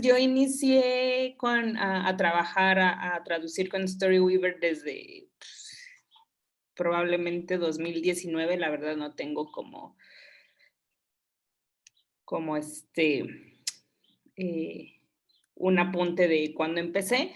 yo inicié a trabajar, a traducir con Storyweaver desde probablemente 2019. La verdad no tengo como eh, un apunte de cuando empecé,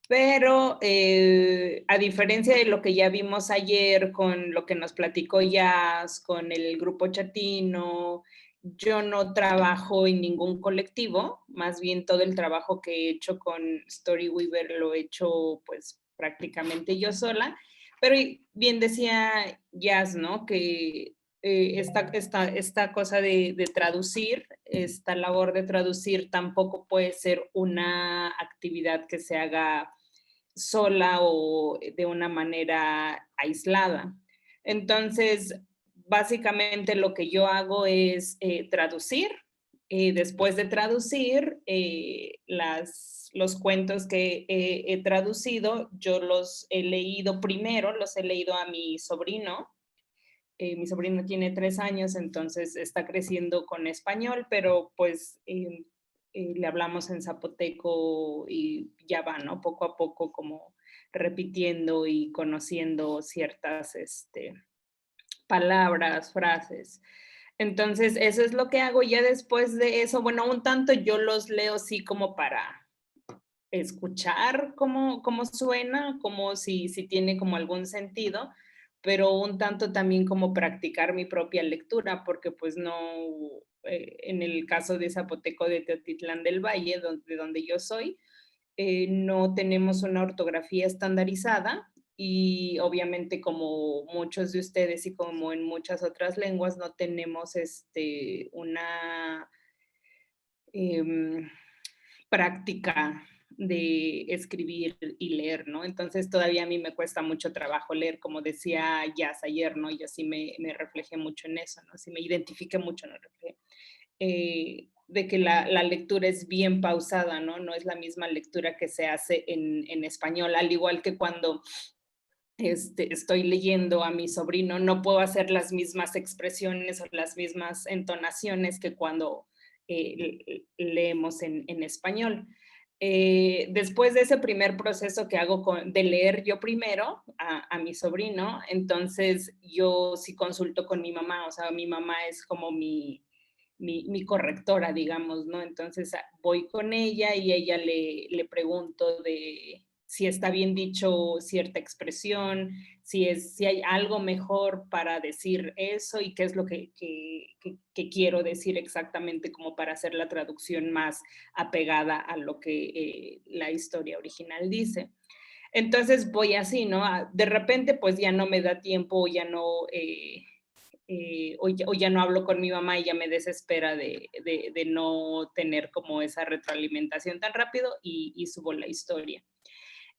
pero a diferencia de lo que ya vimos ayer con lo que nos platicó Jazz, con el grupo chatino, yo no trabajo en ningún colectivo, más bien todo el trabajo que he hecho con Storyweaver lo he hecho pues prácticamente yo sola, pero bien decía Jazz, ¿no? Que esta cosa de traducir, esta labor de traducir tampoco puede ser una actividad que se haga sola o de una manera aislada. Entonces, básicamente lo que yo hago es traducir. Después de traducir los cuentos que he traducido, yo los he leído primero, los he leído a mi sobrino. Mi sobrino tiene 3 años, entonces está creciendo con español, pero pues le hablamos en zapoteco y ya va, ¿no? Poco a poco como repitiendo y conociendo ciertas palabras, frases. Entonces, eso es lo que hago. Ya después de eso, bueno, un tanto yo los leo así como para escuchar cómo suena, como si tiene como algún sentido, pero un tanto también como practicar mi propia lectura, porque pues no, en el caso de Zapoteco de Teotitlán del Valle, de donde yo soy, no tenemos una ortografía estandarizada y obviamente como muchos de ustedes y como en muchas otras lenguas no tenemos una em, práctica de escribir y leer, ¿no? Entonces todavía a mí me cuesta mucho trabajo leer, como decía Jazz ayer, ¿no? Yo sí me reflejé mucho en eso, ¿no? Sí me identifiqué mucho, ¿no? De que la lectura es bien pausada, ¿no? No es la misma lectura que se hace en español, al igual que cuando estoy leyendo a mi sobrino, no puedo hacer las mismas expresiones o las mismas entonaciones que cuando leemos en español. Después de ese primer proceso que hago de leer yo primero a mi sobrino, entonces yo sí consulto con mi mamá, o sea, mi mamá es como mi correctora, digamos, ¿no? Entonces voy con ella y ella le pregunto de si está bien dicho cierta expresión, si hay algo mejor para decir eso y qué es lo que quiero decir exactamente como para hacer la traducción más apegada a lo que la historia original dice. Entonces voy así, ¿no? De repente pues ya no me da tiempo, ya no... o ya no hablo con mi mamá y ya me desespera de no tener como esa retroalimentación tan rápido y subo la historia.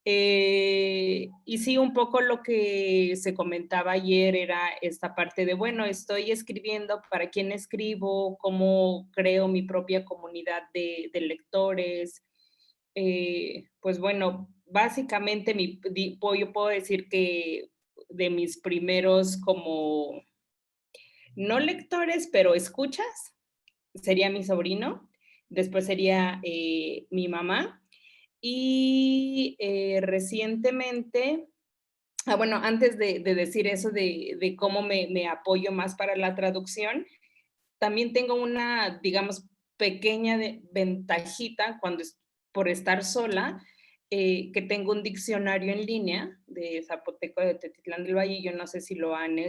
Y sí, un poco lo que se comentaba ayer era esta parte de, bueno, estoy escribiendo, ¿para quién escribo? ¿Cómo creo mi propia comunidad de lectores? Pues bueno, básicamente yo puedo decir que de mis primeros como, no lectores, pero escuchas, sería mi sobrino, después sería mi mamá y recientemente, bueno, antes de decir eso de cómo me apoyo más para la traducción, también tengo una, digamos, pequeña ventajita por estar sola, que tengo un diccionario en línea de Zapoteco de Tetitlán del Valle. Yo no sé si lo han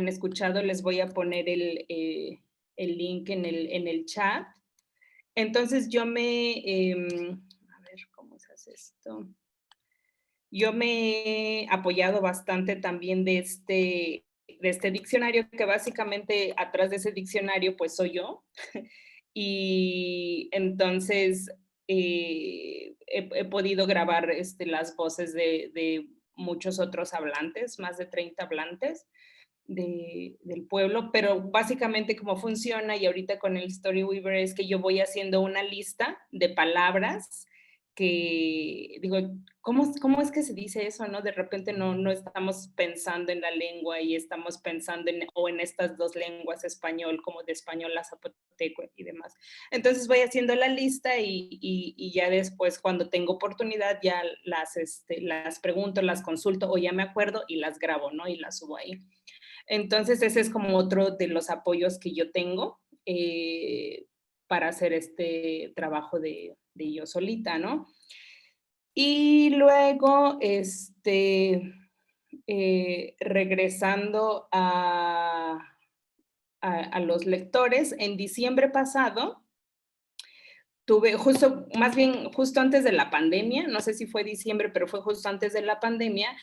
escuchado, les voy a poner el link en el chat. Entonces a ver, ¿cómo se hace esto? Yo me he apoyado bastante también de este diccionario, que básicamente atrás de ese diccionario pues soy yo. Y entonces he podido grabar las voces de muchos otros hablantes, más de 30 hablantes del pueblo, pero básicamente cómo funciona y ahorita con el Storyweaver es que yo voy haciendo una lista de palabras digo, ¿cómo es que se dice eso, no? De repente no estamos pensando en la lengua y estamos pensando o en estas dos lenguas, español, como de español a zapoteco y demás. Entonces voy haciendo la lista y ya después, cuando tengo oportunidad, ya las pregunto, las consulto o ya me acuerdo y las grabo, ¿no? Y las subo ahí. Entonces ese es como otro de los apoyos que yo tengo para hacer este trabajo de yo solita, ¿no? Y luego, regresando a los lectores, en diciembre pasado tuve más bien justo antes de la pandemia, no sé si fue diciembre, pero fue justo antes de la pandemia,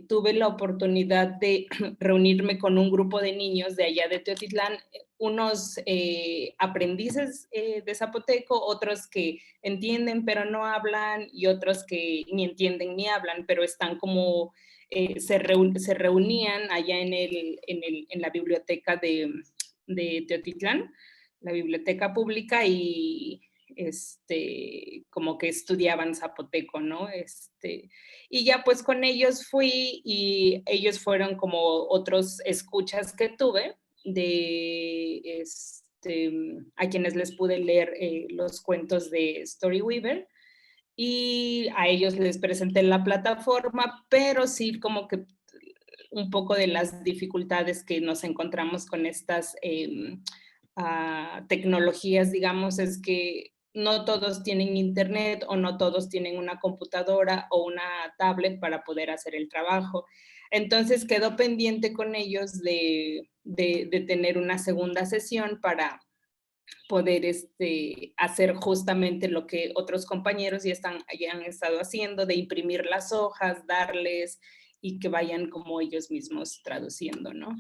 tuve la oportunidad de reunirme con un grupo de niños de allá de Teotitlán, unos aprendices de zapoteco, otros que entienden pero no hablan y otros que ni entienden ni hablan, pero están como, se reunían allá en la biblioteca de Teotitlán, la biblioteca pública, y como que estudiaban zapoteco, ¿no? Y ya pues con ellos fui y ellos fueron como otros escuchas que tuve a quienes les pude leer los cuentos de Storyweaver y a ellos les presenté la plataforma, pero sí como que un poco de las dificultades que nos encontramos con estas tecnologías, digamos, es que no todos tienen internet o no todos tienen una computadora o una tablet para poder hacer el trabajo. Entonces quedó pendiente con ellos de tener una segunda sesión para poder hacer justamente lo que otros compañeros ya han estado haciendo, de imprimir las hojas, darles y que vayan como ellos mismos traduciendo, ¿no?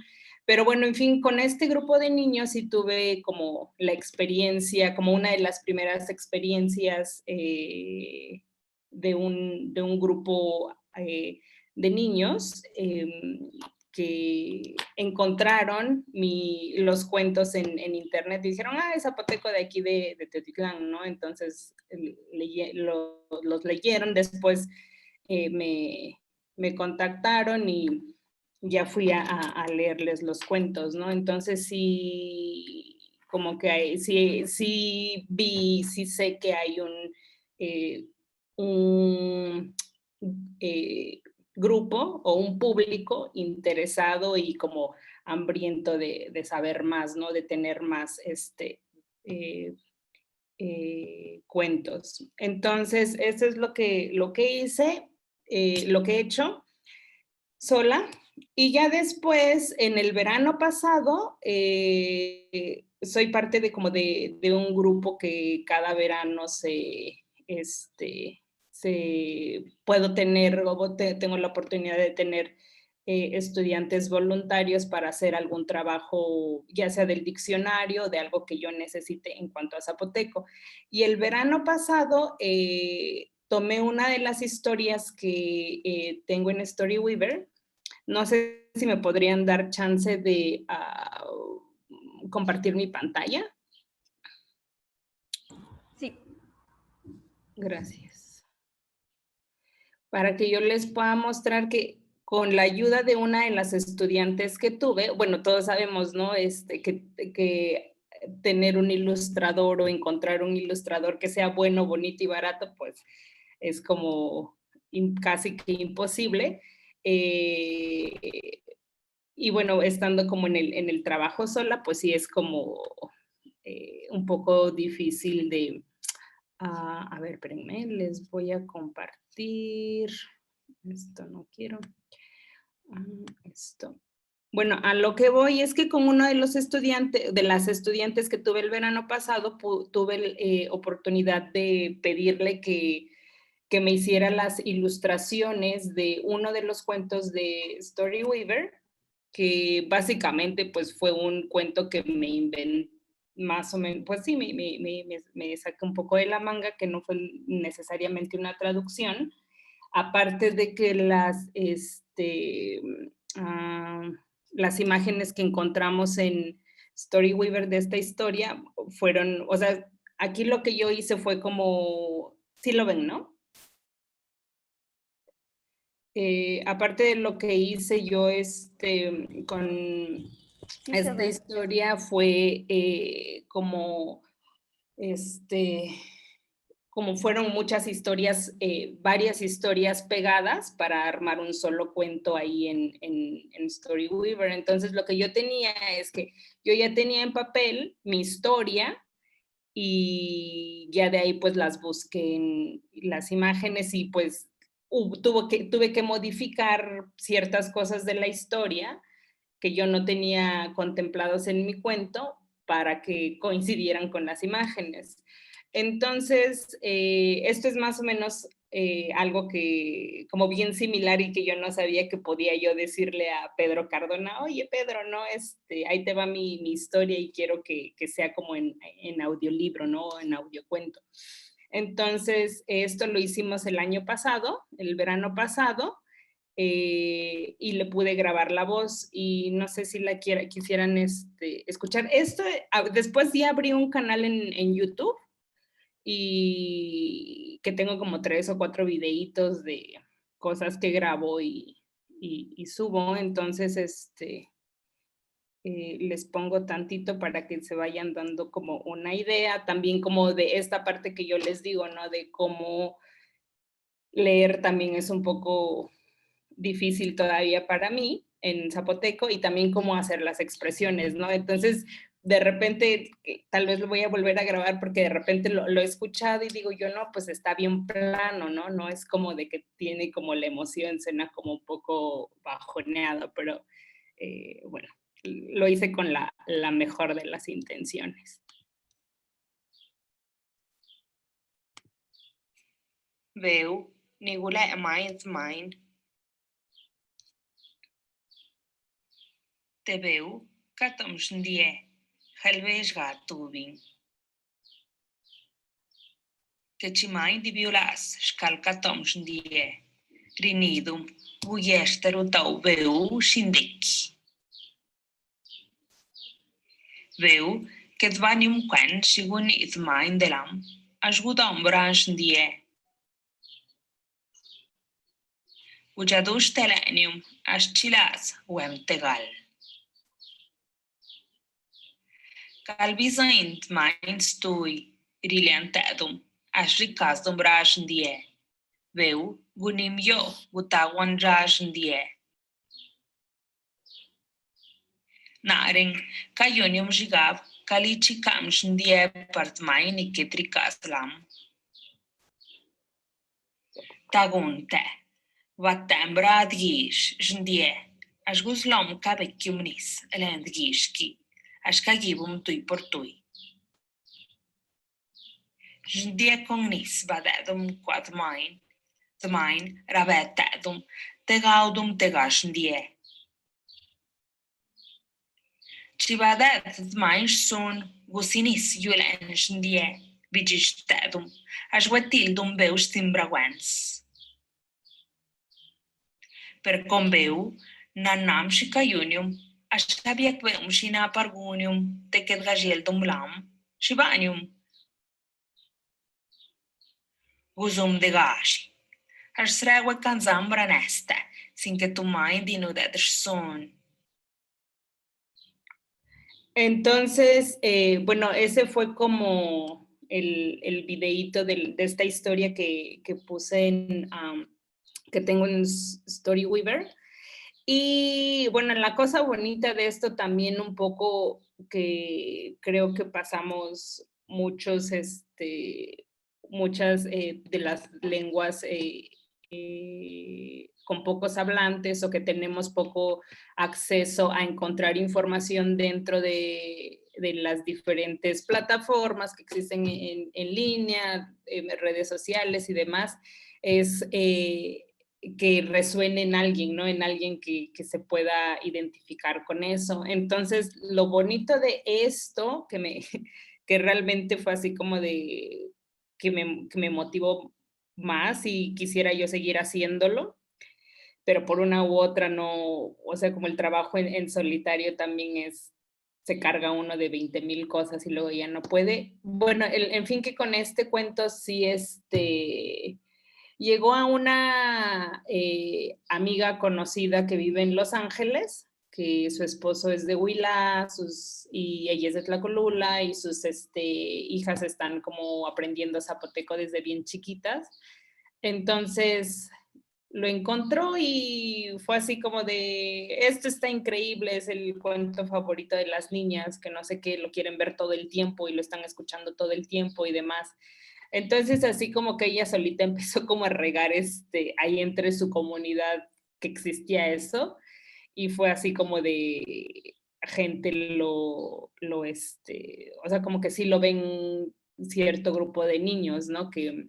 Pero bueno, en fin, con este grupo de niños sí tuve como la experiencia, como una de las primeras experiencias de un grupo de niños que encontraron los cuentos en internet y dijeron, es zapoteco de aquí de Teotitlán, ¿no? Entonces los leyeron, después me contactaron y ya fui a leerles los cuentos, ¿no? Entonces sí, como que sí vi, sí sé que hay un grupo o un público interesado y como hambriento de saber más, ¿no? De tener más eh, cuentos. Entonces, eso es lo que hice, lo que he hecho sola. Y ya después, en el verano pasado, soy parte de como de un grupo que cada verano puedo tener, tengo la oportunidad de tener estudiantes voluntarios para hacer algún trabajo, ya sea del diccionario, de algo que yo necesite en cuanto a zapoteco. Y el verano pasado tomé una de las historias que tengo en Storyweaver. No sé si me podrían dar chance de compartir mi pantalla. Sí. Gracias. Para que yo les pueda mostrar que con la ayuda de una de las estudiantes que tuve, bueno, todos sabemos, ¿no? Que tener un ilustrador o encontrar un ilustrador que sea bueno, bonito y barato, pues es como casi que imposible. Y bueno, estando como en el trabajo sola, pues sí es como un poco difícil a ver, espérenme, les voy a compartir. Esto no quiero. Esto. Bueno, a lo que voy es que con uno de las estudiantes que tuve el verano pasado, tuve oportunidad de pedirle que me hiciera las ilustraciones de uno de los cuentos de Storyweaver, que básicamente pues fue un cuento que me inventé, más o menos, pues sí, me saqué un poco de la manga, que no fue necesariamente una traducción, aparte de que las imágenes que encontramos en Storyweaver de esta historia fueron, o sea, aquí lo que yo hice fue como Sí lo ven, ¿no? Aparte de lo que hice yo con Sí se esta ve. historia fue como fueron muchas historias, varias historias pegadas para armar un solo cuento ahí en Storyweaver. Entonces lo que yo tenía es que yo ya tenía en papel mi historia y ya de ahí pues las busqué en las imágenes y pues tuve que modificar ciertas cosas de la historia que yo no tenía contemplados en mi cuento para que coincidieran con las imágenes. Entonces, esto es más o menos algo que como bien similar y que yo no sabía que podía yo decirle a Pedro Cardona, oye Pedro, no, ahí te va mi historia y quiero que sea como en audiolibro, ¿no? En audiocuento. Entonces, esto lo hicimos el año pasado, el verano pasado, y le pude grabar la voz y no sé si quisieran escuchar. Después sí abrí un canal en YouTube y que tengo como 3 o 4 videitos de cosas que grabo y subo, entonces les pongo tantito para que se vayan dando como una idea, también como de esta parte que yo les digo, ¿no? De cómo leer también es un poco difícil todavía para mí en zapoteco y también cómo hacer las expresiones, ¿no? Entonces, de repente, tal vez lo voy a volver a grabar porque de repente lo he escuchado y digo yo, no, pues está bien plano, ¿no? No es como de que tiene como la emoción, suena como un poco bajoneado, pero bueno, lo hice con la mejor de las intenciones. Veu, ningú lẽ mais mine. Te veu, catamos ndie, halvej gatubin. Que chimai di violas, skal catamos ndie. Rinidum, gujester tau veu shindiki. Veu, que dvanium quen shigun itmain delam, ajgudam branch ndie. Ujadus telenium, aschilas, wem tegal. Calvisaint mind stui, rilentadum, as ricasdum brashin die. Veu, gunim yo, gutawan rashin die. Naring, caionium gigab, calici camshin die part main iketricas lam. Tagunte, vattembra adgish, jindie, as guslom cabeciumnis, elendgishki. As cagibum tui por tui. Dia con nis badedum quad main, de main rabetedum, tegaudum tegasndie. Ci badet de main sun gusinis julensndie, bigistedum, as wetildum beus timbraguens. Per combeu, nanam shicaiunium, as tabiec beum shina pargunium, tecet gageldum lam, shibanium. Guzum de gashi. As sregue canzambra nesta, sin que tu mãe dino de son. Entonces, bueno, ese fue como el videíto de esta historia que puse que tengo en Storyweaver. Y bueno, la cosa bonita de esto también un poco que creo que pasamos muchas de las lenguas con pocos hablantes o que tenemos poco acceso a encontrar información dentro de las diferentes plataformas que existen en línea, redes sociales y demás, es que resuene en alguien, ¿no? En alguien que se pueda identificar con eso. Entonces, lo bonito de esto, que realmente fue así como de, que me motivó más y quisiera yo seguir haciéndolo, pero por una u otra no, o sea, como el trabajo en solitario también se carga uno de 20,000 cosas y luego ya no puede. Bueno, en fin, que con este cuento sí, llegó a una amiga conocida que vive en Los Ángeles, que su esposo es de Huila, y ella es de Tlacolula, y sus hijas están como aprendiendo zapoteco desde bien chiquitas. Entonces lo encontró y fue así como de, esto está increíble, es el cuento favorito de las niñas, que no sé qué, lo quieren ver todo el tiempo y lo están escuchando todo el tiempo y demás. Entonces, así como que ella solita empezó como a regar ahí entre su comunidad que existía eso, y fue así como de gente o sea, como que sí lo ven cierto grupo de niños, ¿no? Que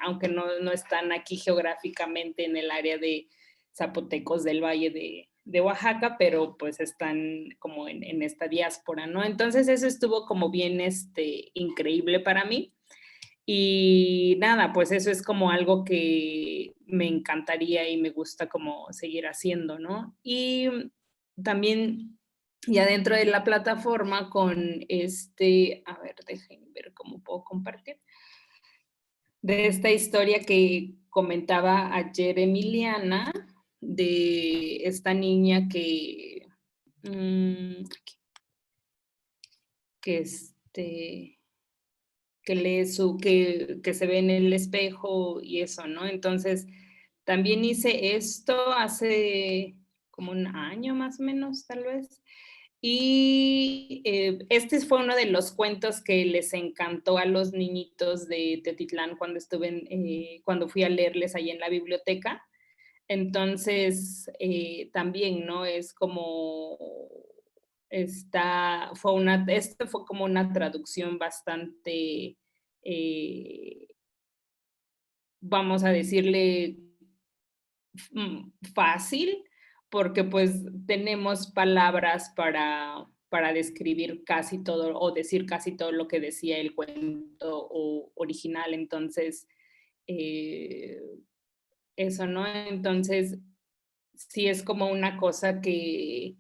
aunque no están aquí geográficamente en el área de zapotecos del Valle de Oaxaca, pero pues están como en esta diáspora, ¿no? Entonces eso estuvo como bien increíble para mí. Y nada, pues eso es como algo que me encantaría y me gusta como seguir haciendo, ¿no? Y también ya dentro de la plataforma con a ver, déjenme ver cómo puedo compartir, de esta historia que comentaba ayer Emiliana, de esta niña mm, que que lee que se ve en el espejo y eso, ¿no? Entonces, también hice esto hace como un año más o menos, tal vez. Y este fue uno de los cuentos que les encantó a los niñitos de Tetitlán cuando cuando fui a leerles ahí en la biblioteca. Entonces, también, ¿no? Es como, esto fue como una traducción bastante, eh, vamos a decirle, fácil, porque pues tenemos palabras para describir casi todo o decir casi todo lo que decía el cuento original. Entonces, eh, eso, ¿no? Entonces, sí es como una cosa que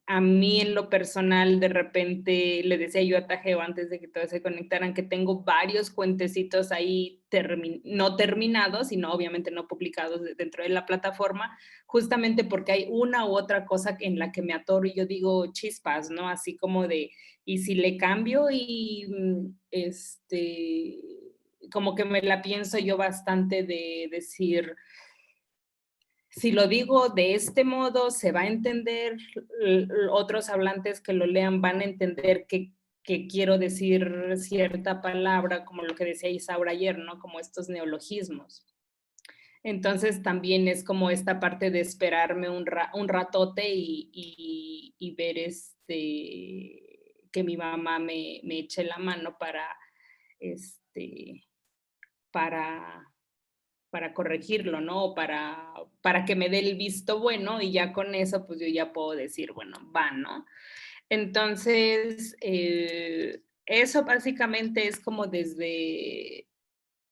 a mí en lo personal de repente le decía yo a Tajeo antes de que todos se conectaran que tengo varios cuentecitos ahí no terminados, sino obviamente no publicados dentro de la plataforma, justamente porque hay una u otra cosa en la que me atoro y yo digo chispas, ¿no? Así como de, y si le cambio y como que me la pienso yo bastante de decir, si lo digo de este modo, se va a entender, otros hablantes que lo lean van a entender que quiero decir cierta palabra, como lo que decía Isaura ayer, ¿no? Como estos neologismos. Entonces también es como esta parte de esperarme un ratote y ver que mi mamá me eche la mano para para corregirlo, ¿no? Para que me dé el visto bueno y ya con eso, pues yo ya puedo decir, bueno, va, ¿no? Entonces, eso básicamente es como desde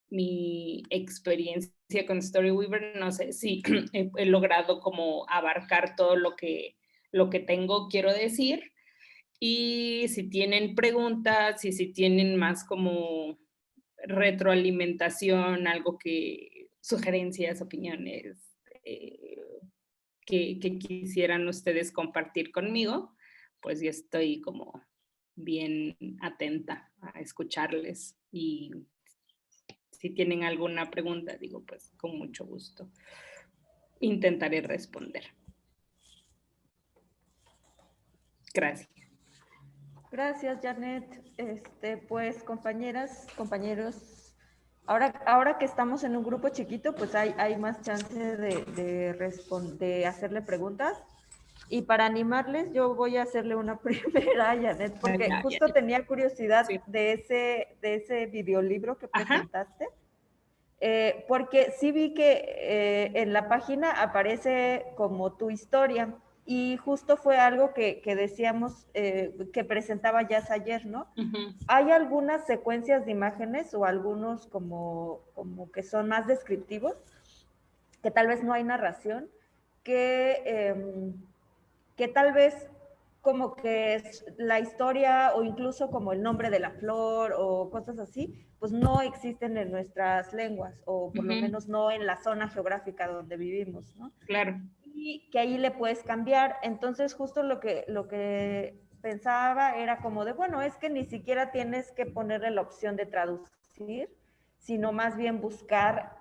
mi experiencia con Storyweaver, no sé si he logrado como abarcar todo lo que tengo, quiero decir. Y si tienen preguntas y si tienen más como retroalimentación, algo sugerencias, opiniones que quisieran ustedes compartir conmigo, pues yo estoy como bien atenta a escucharles y si tienen alguna pregunta, digo, pues con mucho gusto intentaré responder. Gracias. Gracias, Janet. Pues, compañeras, compañeros, ahora que estamos en un grupo chiquito, pues hay más chance de hacerle preguntas. Y para animarles, yo voy a hacerle una primera a Janet, porque justo tenía curiosidad sí. de ese videolibro que presentaste. Porque sí vi que en la página aparece como tu historia. Y justo fue algo que decíamos, que presentaba Jazz ayer, ¿no? Uh-huh. ¿Hay algunas secuencias de imágenes o algunos como que son más descriptivos, que tal vez no hay narración, que tal vez como que es la historia o incluso como el nombre de la flor o cosas así, pues no existen en nuestras lenguas o por lo menos no en la zona geográfica donde vivimos, ¿no? Claro. Y que ahí le puedes cambiar. Entonces justo lo que pensaba era como de, bueno, es que ni siquiera tienes que ponerle la opción de traducir, sino más bien buscar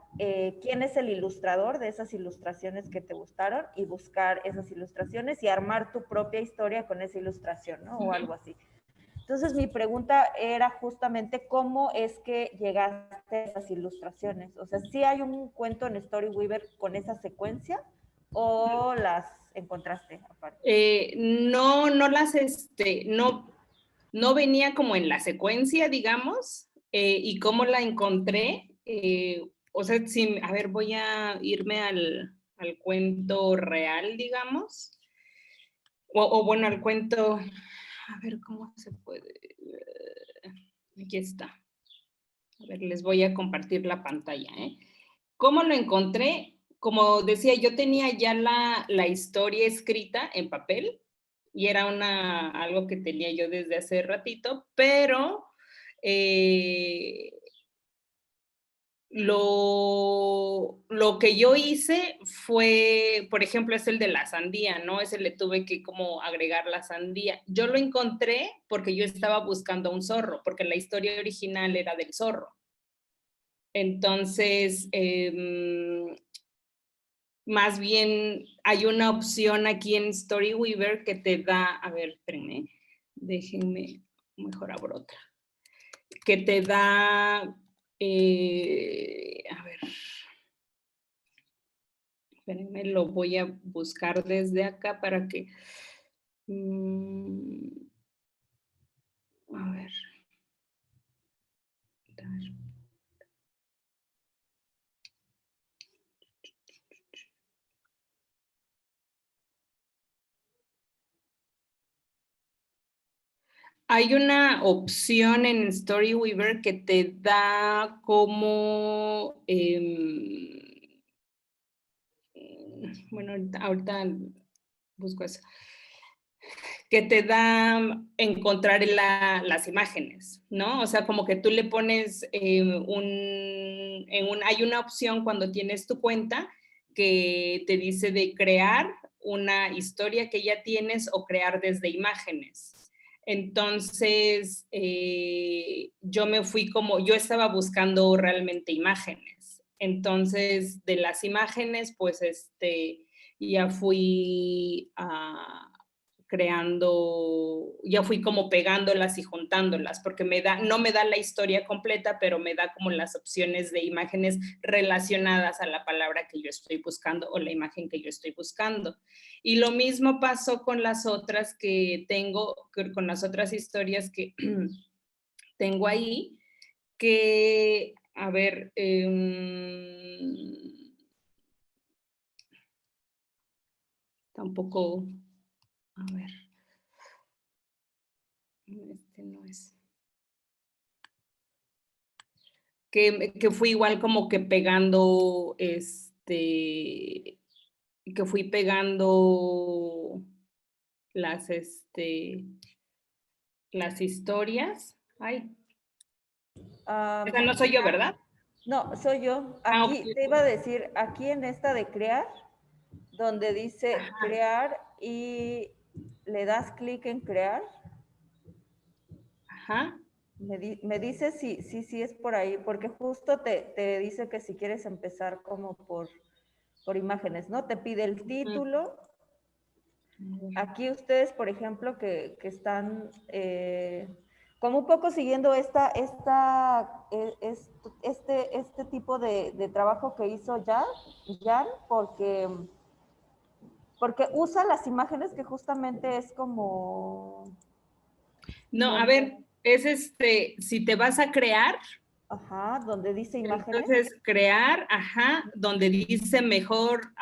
quién es el ilustrador de esas ilustraciones que te gustaron y buscar esas ilustraciones y armar tu propia historia con esa ilustración, ¿no? O algo así. Entonces mi pregunta era justamente cómo es que llegaste a esas ilustraciones. O sea, ¿sí hay un cuento en Storyweaver con esa secuencia o las encontraste aparte? No, no venía como en la secuencia, digamos, y cómo la encontré. O sea, a ver, voy a irme al cuento real, digamos, o bueno, al cuento, a ver cómo se puede. Aquí está. A ver, les voy a compartir la pantalla, ¿eh? ¿Cómo lo encontré? Como decía, yo tenía ya la historia escrita en papel y era algo que tenía yo desde hace ratito, pero lo que yo hice fue, por ejemplo, es el de la sandía, ¿no? Ese le tuve que como agregar la sandía. Yo lo encontré porque yo estaba buscando a un zorro, porque la historia original era del zorro. Entonces, más bien hay una opción aquí en Storyweaver que te da, a ver, espérenme, déjenme, mejor abro otra, que te da, a ver, espérenme, lo voy a buscar desde acá para que, a ver. Hay una opción en Storyweaver que te da como, bueno, ahorita busco eso, que te da encontrar las imágenes, ¿no? O sea, como que tú le pones hay una opción cuando tienes tu cuenta que te dice de crear una historia que ya tienes o crear desde imágenes. Entonces, yo estaba buscando realmente imágenes. Entonces, de las imágenes, pues, ya fui ya fui como pegándolas y juntándolas, porque no me da la historia completa, pero me da como las opciones de imágenes relacionadas a la palabra que yo estoy buscando o la imagen que yo estoy buscando. Y lo mismo pasó con las otras que tengo, con las otras historias que tengo ahí, que, a ver, tampoco, a ver, no es. Que fui igual como que pegando, que fui pegando las, las historias. Ay, esa no soy yo, ¿verdad? No, soy yo. Ok. Aquí te iba a decir, aquí en esta de crear, donde dice Ajá. crear y le das clic en crear. Ajá. Me dice si es por ahí, porque justo te dice que si quieres empezar como por imágenes, ¿no? Te pide el título. Aquí ustedes, por ejemplo, que están como un poco siguiendo este tipo de trabajo que hizo Jan, porque usa las imágenes que justamente es como... No, a ver, es si te vas a crear. Ajá, donde dice imágenes. Entonces, crear, ajá, donde dice mejor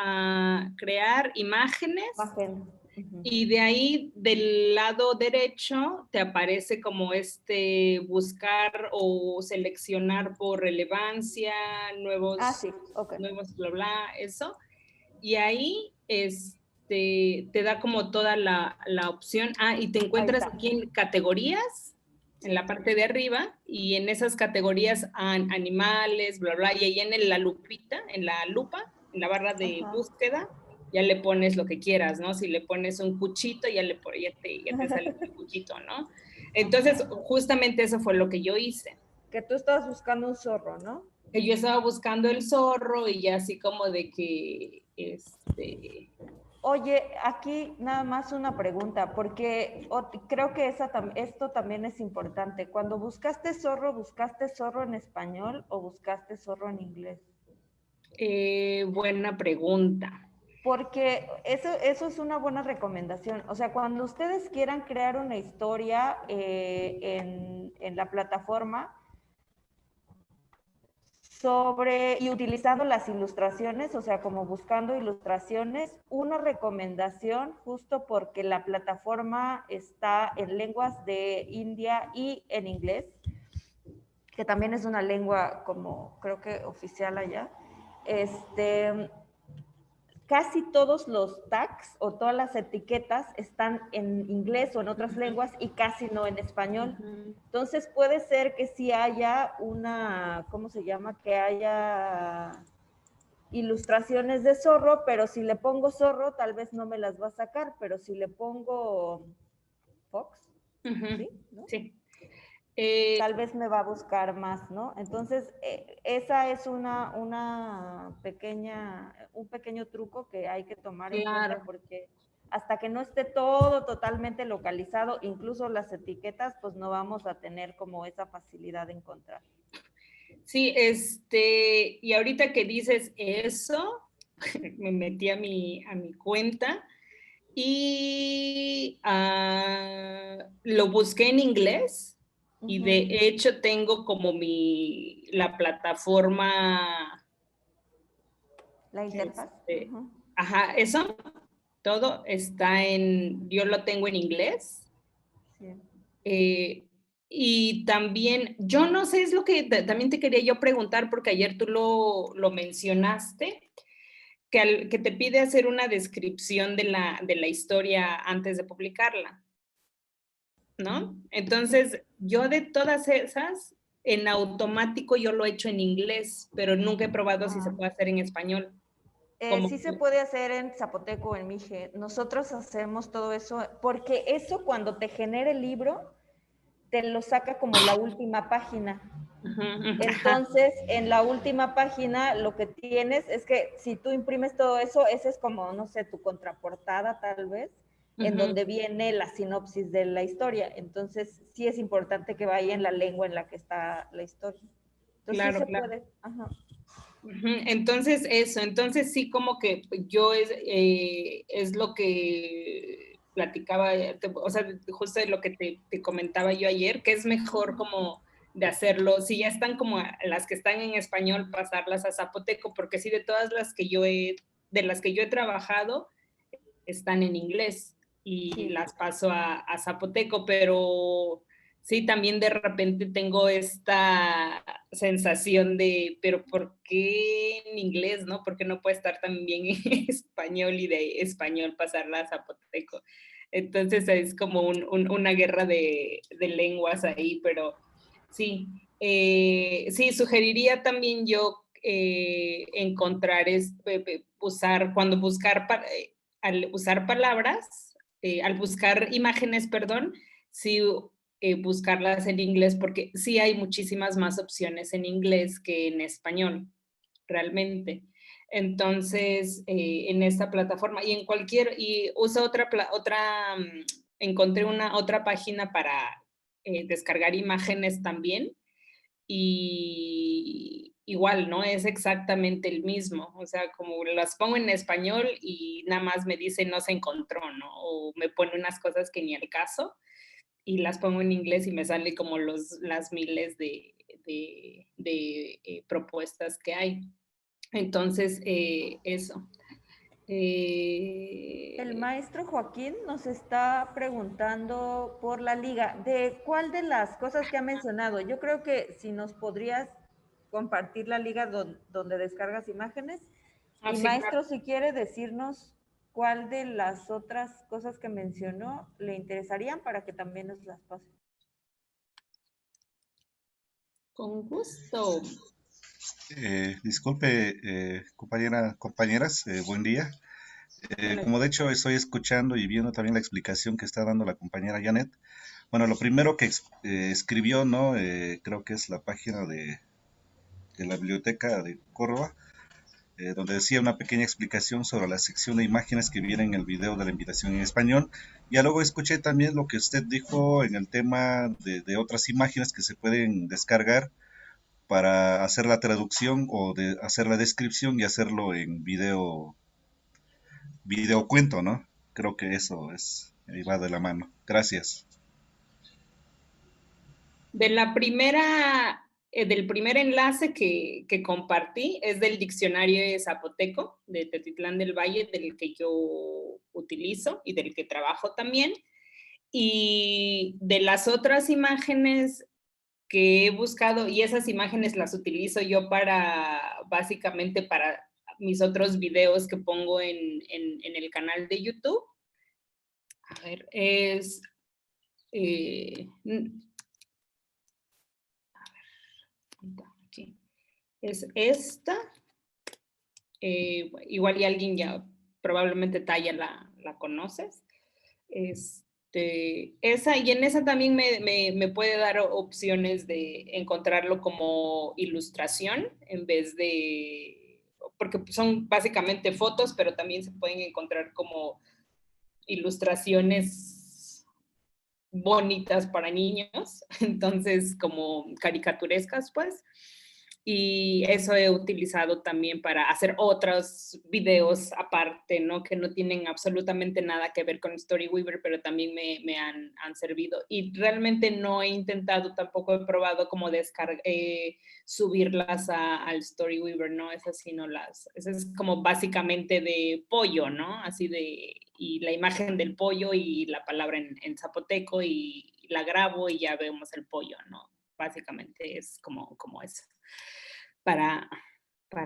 crear imágenes. Imagen. Y de ahí, del lado derecho, te aparece como buscar o seleccionar por relevancia, nuevos, sí, ok. nuevos, bla, bla, eso. Y ahí te da como toda la opción. Y te encuentras aquí en categorías, en la parte de arriba, y en esas categorías animales, bla, bla, y ahí en la lupita, en la lupa, en la barra de búsqueda, ya le pones lo que quieras, ¿no? Si le pones un cuchito, ya te sale el cuchito, ¿no? Entonces, justamente eso fue lo que yo hice. Que tú estabas buscando un zorro, ¿no? Que yo estaba buscando el zorro y ya así como de que, Oye, aquí nada más una pregunta, porque creo que esto también es importante. Cuando ¿buscaste zorro en español o buscaste zorro en inglés? Buena pregunta. Porque eso es una buena recomendación. O sea, cuando ustedes quieran crear una historia en la plataforma y utilizando las ilustraciones, o sea, como buscando ilustraciones, una recomendación justo porque la plataforma está en lenguas de India y en inglés, que también es una lengua como creo que oficial allá. Casi todos los tags o todas las etiquetas están en inglés o en otras lenguas y casi no en español. Entonces puede ser que sí haya ¿cómo se llama? Que haya ilustraciones de zorro, pero si le pongo zorro tal vez no me las va a sacar, pero si le pongo fox, ¿sí? ¿No? Sí. Tal vez me va a buscar más, ¿no? Entonces, esa es un pequeño truco que hay que tomar en cuenta porque hasta que no esté todo totalmente localizado, incluso las etiquetas, pues no vamos a tener como esa facilidad de encontrar. Sí, y ahorita que dices eso, me metí a mi cuenta y lo busqué en inglés. Y de hecho tengo como la plataforma. La interfaz. Ajá, eso, todo está yo lo tengo en inglés. Sí. Y también, yo no sé, es lo que también te quería yo preguntar, porque ayer tú lo mencionaste, que te pide hacer una descripción de la historia antes de publicarla, ¿no? Entonces, yo de todas esas, en automático yo lo he hecho en inglés, pero nunca he probado si se puede hacer en español. Sí se puede hacer en zapoteco o en mije. Nosotros hacemos todo eso, porque eso cuando te genera el libro, te lo saca como la última página. Entonces, en la última página lo que tienes es que si tú imprimes todo eso, ese es como, no sé, tu contraportada tal vez, en donde viene la sinopsis de la historia. Entonces, sí es importante que vaya en la lengua en la que está la historia. Entonces, claro, sí se puede. Ajá. Entonces, entonces sí como que yo es lo que platicaba, o sea, justo lo que te comentaba yo ayer, que es mejor como de hacerlo, si ya están como las que están en español, pasarlas a zapoteco, porque sí de todas las que de las que yo he trabajado, están en inglés y las paso a zapoteco, pero sí, también de repente tengo esta sensación de, pero ¿por qué en inglés, no? ¿Por qué no puede estar también en español y de español pasarla a zapoteco? Entonces es como una guerra de lenguas ahí, pero sí. Sí, sugeriría también yo encontrar, al usar palabras, al buscar imágenes, perdón, sí buscarlas en inglés, porque sí hay muchísimas más opciones en inglés que en español, realmente. Entonces, en esta plataforma y uso encontré otra página para descargar imágenes también y igual, ¿no? Es exactamente el mismo, o sea, como las pongo en español y nada más me dice no se encontró, ¿no? O me pone unas cosas que ni al caso y las pongo en inglés y me sale como las miles de propuestas que hay. Entonces, eso. El maestro Joaquín nos está preguntando por la liga. ¿De cuál de las cosas que ha mencionado? Yo creo que si nos podrías compartir la liga donde descargas imágenes. Y sí, maestro, claro. si quiere decirnos cuál de las otras cosas que mencionó le interesarían para que también nos las pase. Con gusto. Disculpe, compañeras, buen día. Como de hecho estoy escuchando y viendo también la explicación que está dando la compañera Janet, bueno, lo primero que escribió, ¿no? Creo que es la página de la biblioteca de Córdoba, donde decía una pequeña explicación sobre la sección de imágenes que viene en el video de la invitación en español. Ya luego escuché también lo que usted dijo en el tema de otras imágenes que se pueden descargar para hacer la traducción o de hacer la descripción y hacerlo en video cuento, ¿no? Creo que eso va de la mano. Gracias. De la primera, del primer enlace que compartí es del diccionario zapoteco de Tetitlán del Valle, del que yo utilizo y del que trabajo también. Y de las otras imágenes que he buscado, y esas imágenes las utilizo yo básicamente para mis otros videos que pongo en el canal de YouTube. A ver, aquí. Es esta. Igual y alguien ya probablemente Taya la conoces. Esa, y en esa también me puede dar opciones de encontrarlo como ilustración en vez de, porque son básicamente fotos, pero también se pueden encontrar como ilustraciones bonitas para niños, entonces como caricaturescas, pues. Y eso he utilizado también para hacer otros videos aparte, ¿no? Que no tienen absolutamente nada que ver con Storyweaver, pero también me han servido. Y realmente no he intentado, tampoco he probado como subirlas al Storyweaver, ¿no? Esas sí no esas es como básicamente de pollo, ¿no? Así y la imagen del pollo y la palabra en zapoteco y la grabo y ya vemos el pollo, ¿no? Básicamente es como eso. Para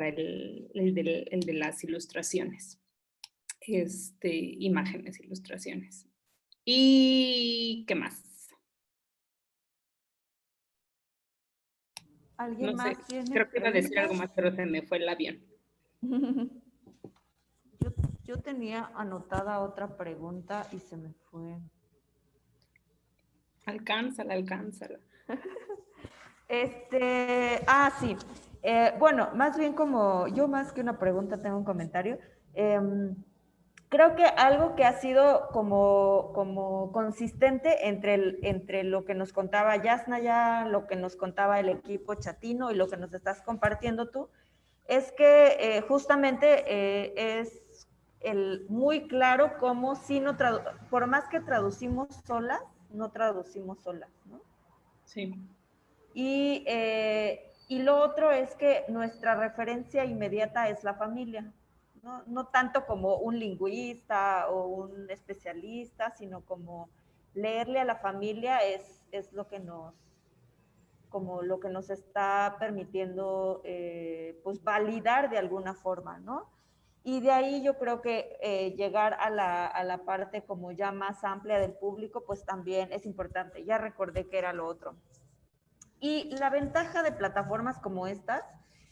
el de las ilustraciones. Imágenes, ilustraciones. ¿Y qué más? ¿Alguien más tiene creo que iba a decir preguntas? algo más, pero se me fue el avión. Yo tenía anotada otra pregunta y se me fue. Alcánzala. Sí. Bueno, más bien yo más que una pregunta tengo un comentario. Creo que algo que ha sido como consistente entre lo que nos contaba Yasnaya, lo que nos contaba el equipo chatino y lo que nos estás compartiendo tú, es que justamente es muy claro cómo si por más que traducimos solas, no traducimos solas, ¿no? Sí. Y lo otro es que nuestra referencia inmediata es la familia, ¿no? No tanto como un lingüista o un especialista, sino como leerle a la familia es lo que nos está permitiendo pues validar de alguna forma, ¿no? Y de ahí yo creo que llegar a la parte como ya más amplia del público, pues también es importante. Ya recordé que era lo otro. Y la ventaja de plataformas como estas,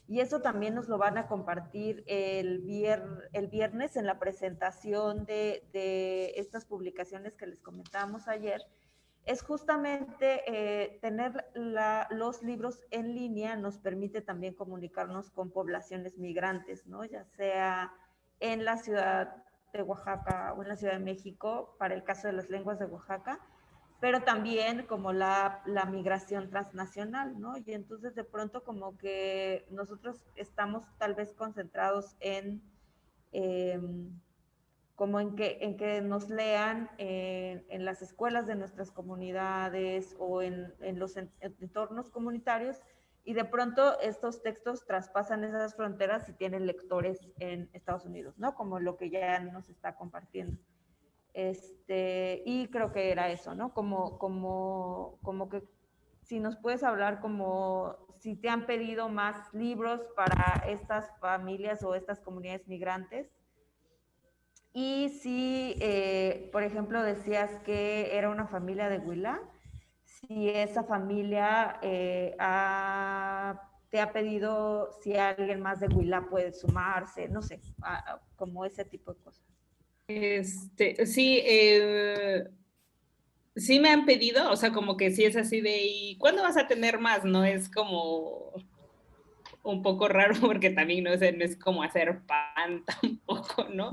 y eso también nos lo van a compartir el viernes en la presentación de estas publicaciones que les comentábamos ayer, es justamente tener los libros en línea nos permite también comunicarnos con poblaciones migrantes, ¿no? Ya sea en la ciudad de Oaxaca o en la Ciudad de México, para el caso de las lenguas de Oaxaca, pero también como la migración transnacional, ¿no? Y entonces de pronto como que nosotros estamos tal vez concentrados como en que nos lean en las escuelas de nuestras comunidades o en los entornos comunitarios, y de pronto estos textos traspasan esas fronteras y tienen lectores en Estados Unidos, ¿no? Como lo que ya nos está compartiendo. Y creo que era eso, ¿no? Como que si nos puedes hablar como si te han pedido más libros para estas familias o estas comunidades migrantes, Y si, por ejemplo, decías que era una familia de Huila, si esa familia te ha pedido si alguien más de Huila puede sumarse, no sé, como ese tipo de cosas. Sí, sí me han pedido, o sea, como que sí es así de, ¿y cuándo vas a tener más? No es como un poco raro porque también no sé, no es como hacer pan tampoco, ¿no?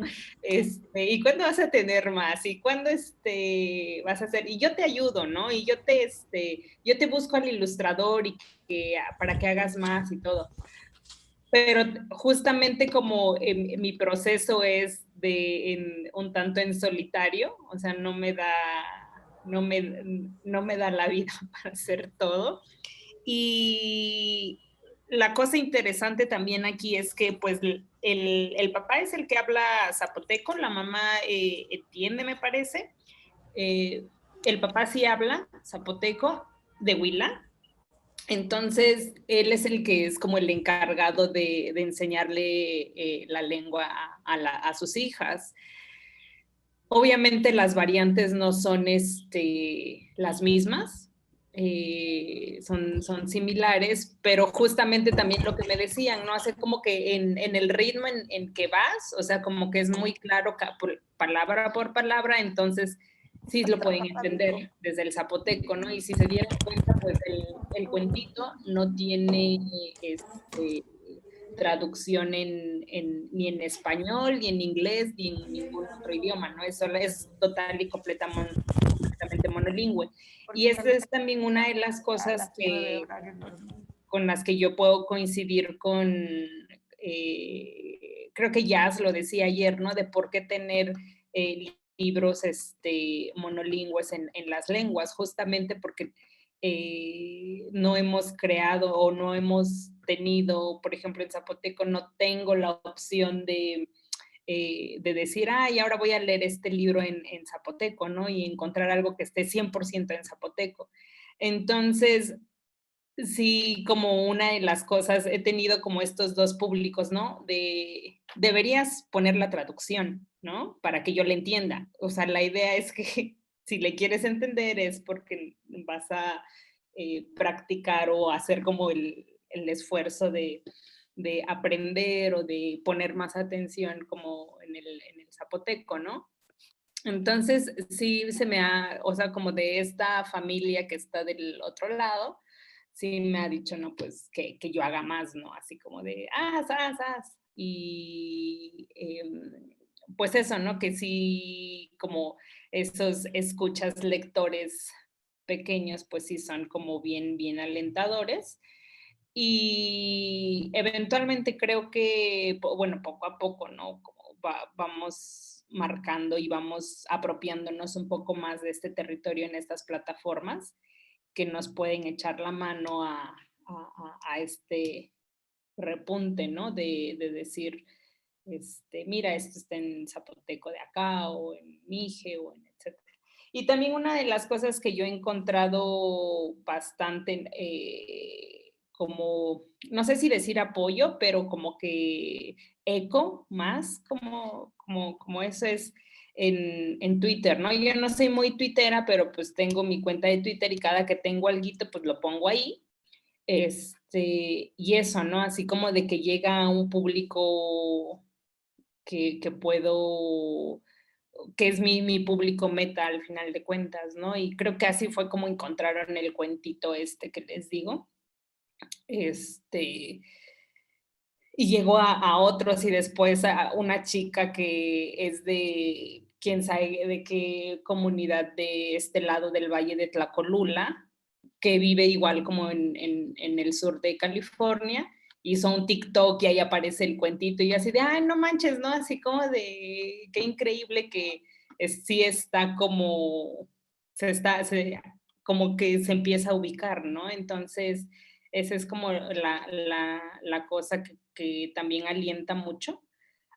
¿Y cuándo vas a tener más? ¿Y cuándo vas a hacer? Y yo te ayudo, ¿no? Y yo te busco al ilustrador y para que hagas más y todo. Pero justamente como mi proceso es un tanto en solitario, o sea, no me da la vida para hacer todo. Y la cosa interesante también aquí es que pues el papá es el que habla zapoteco, la mamá entiende, me parece. El papá sí habla zapoteco de Huila. Entonces, él es el que es como el encargado de enseñarle la lengua a sus hijas. Obviamente las variantes no son las mismas, son similares, pero justamente también lo que me decían, ¿no? Hace como que en el ritmo en que vas, o sea, como que es muy claro palabra por palabra, entonces sí lo pueden entender desde el zapoteco, ¿no? Y si se dieron cuenta, pues el cuentito no tiene traducción ni en español, ni en inglés, ni en ningún otro idioma, ¿no? Eso es total y completamente monolingüe. Y esa es también una de las cosas con las que yo puedo coincidir creo que Jazz lo decía ayer, ¿no? De por qué tener libros monolingües en las lenguas, justamente porque no hemos creado o no hemos tenido, por ejemplo, en zapoteco no tengo la opción de decir, ay, ahora voy a leer este libro en zapoteco, ¿no? Y encontrar algo que esté 100% en zapoteco. Entonces, sí, como una de las cosas, he tenido como estos dos públicos, ¿no? Deberías poner la traducción, ¿no? Para que yo le entienda. O sea, la idea es que si le quieres entender es porque vas a practicar o hacer como el esfuerzo de aprender o de poner más atención como en el zapoteco, ¿no? Entonces, sí o sea, como de esta familia que está del otro lado, sí me ha dicho, no, pues que yo haga más, ¿no? Así como de, haz. Y pues eso, ¿no? Que sí, como esos escuchas lectores pequeños, pues sí son como bien, bien alentadores. Y eventualmente creo que, bueno, poco a poco, ¿no? Como vamos marcando y vamos apropiándonos un poco más de este territorio en estas plataformas que nos pueden echar la mano a este repunte, ¿no? De decir, mira, esto está en zapoteco de acá o en Mije o en etcétera. Y también una de las cosas que yo he encontrado bastante como, no sé si decir apoyo, pero como que eco más, como eso es en Twitter, ¿no? Yo no soy muy tuitera, pero pues tengo mi cuenta de Twitter y cada que tengo alguito, pues lo pongo ahí. Y eso, ¿no? Así como de que llega a un público que puedo, que es mi público meta al final de cuentas, ¿no? Y creo que así fue como encontraron el cuentito que les digo. Y llegó a otros y después a una chica que es de quién sabe de qué comunidad de este lado del Valle de Tlacolula, que vive igual como en el sur de California, hizo un TikTok y ahí aparece el cuentito y así de, ay, no manches, ¿no? Así como de, qué increíble que sí está como, como que se empieza a ubicar, ¿no? Entonces, esa es como la cosa que también alienta mucho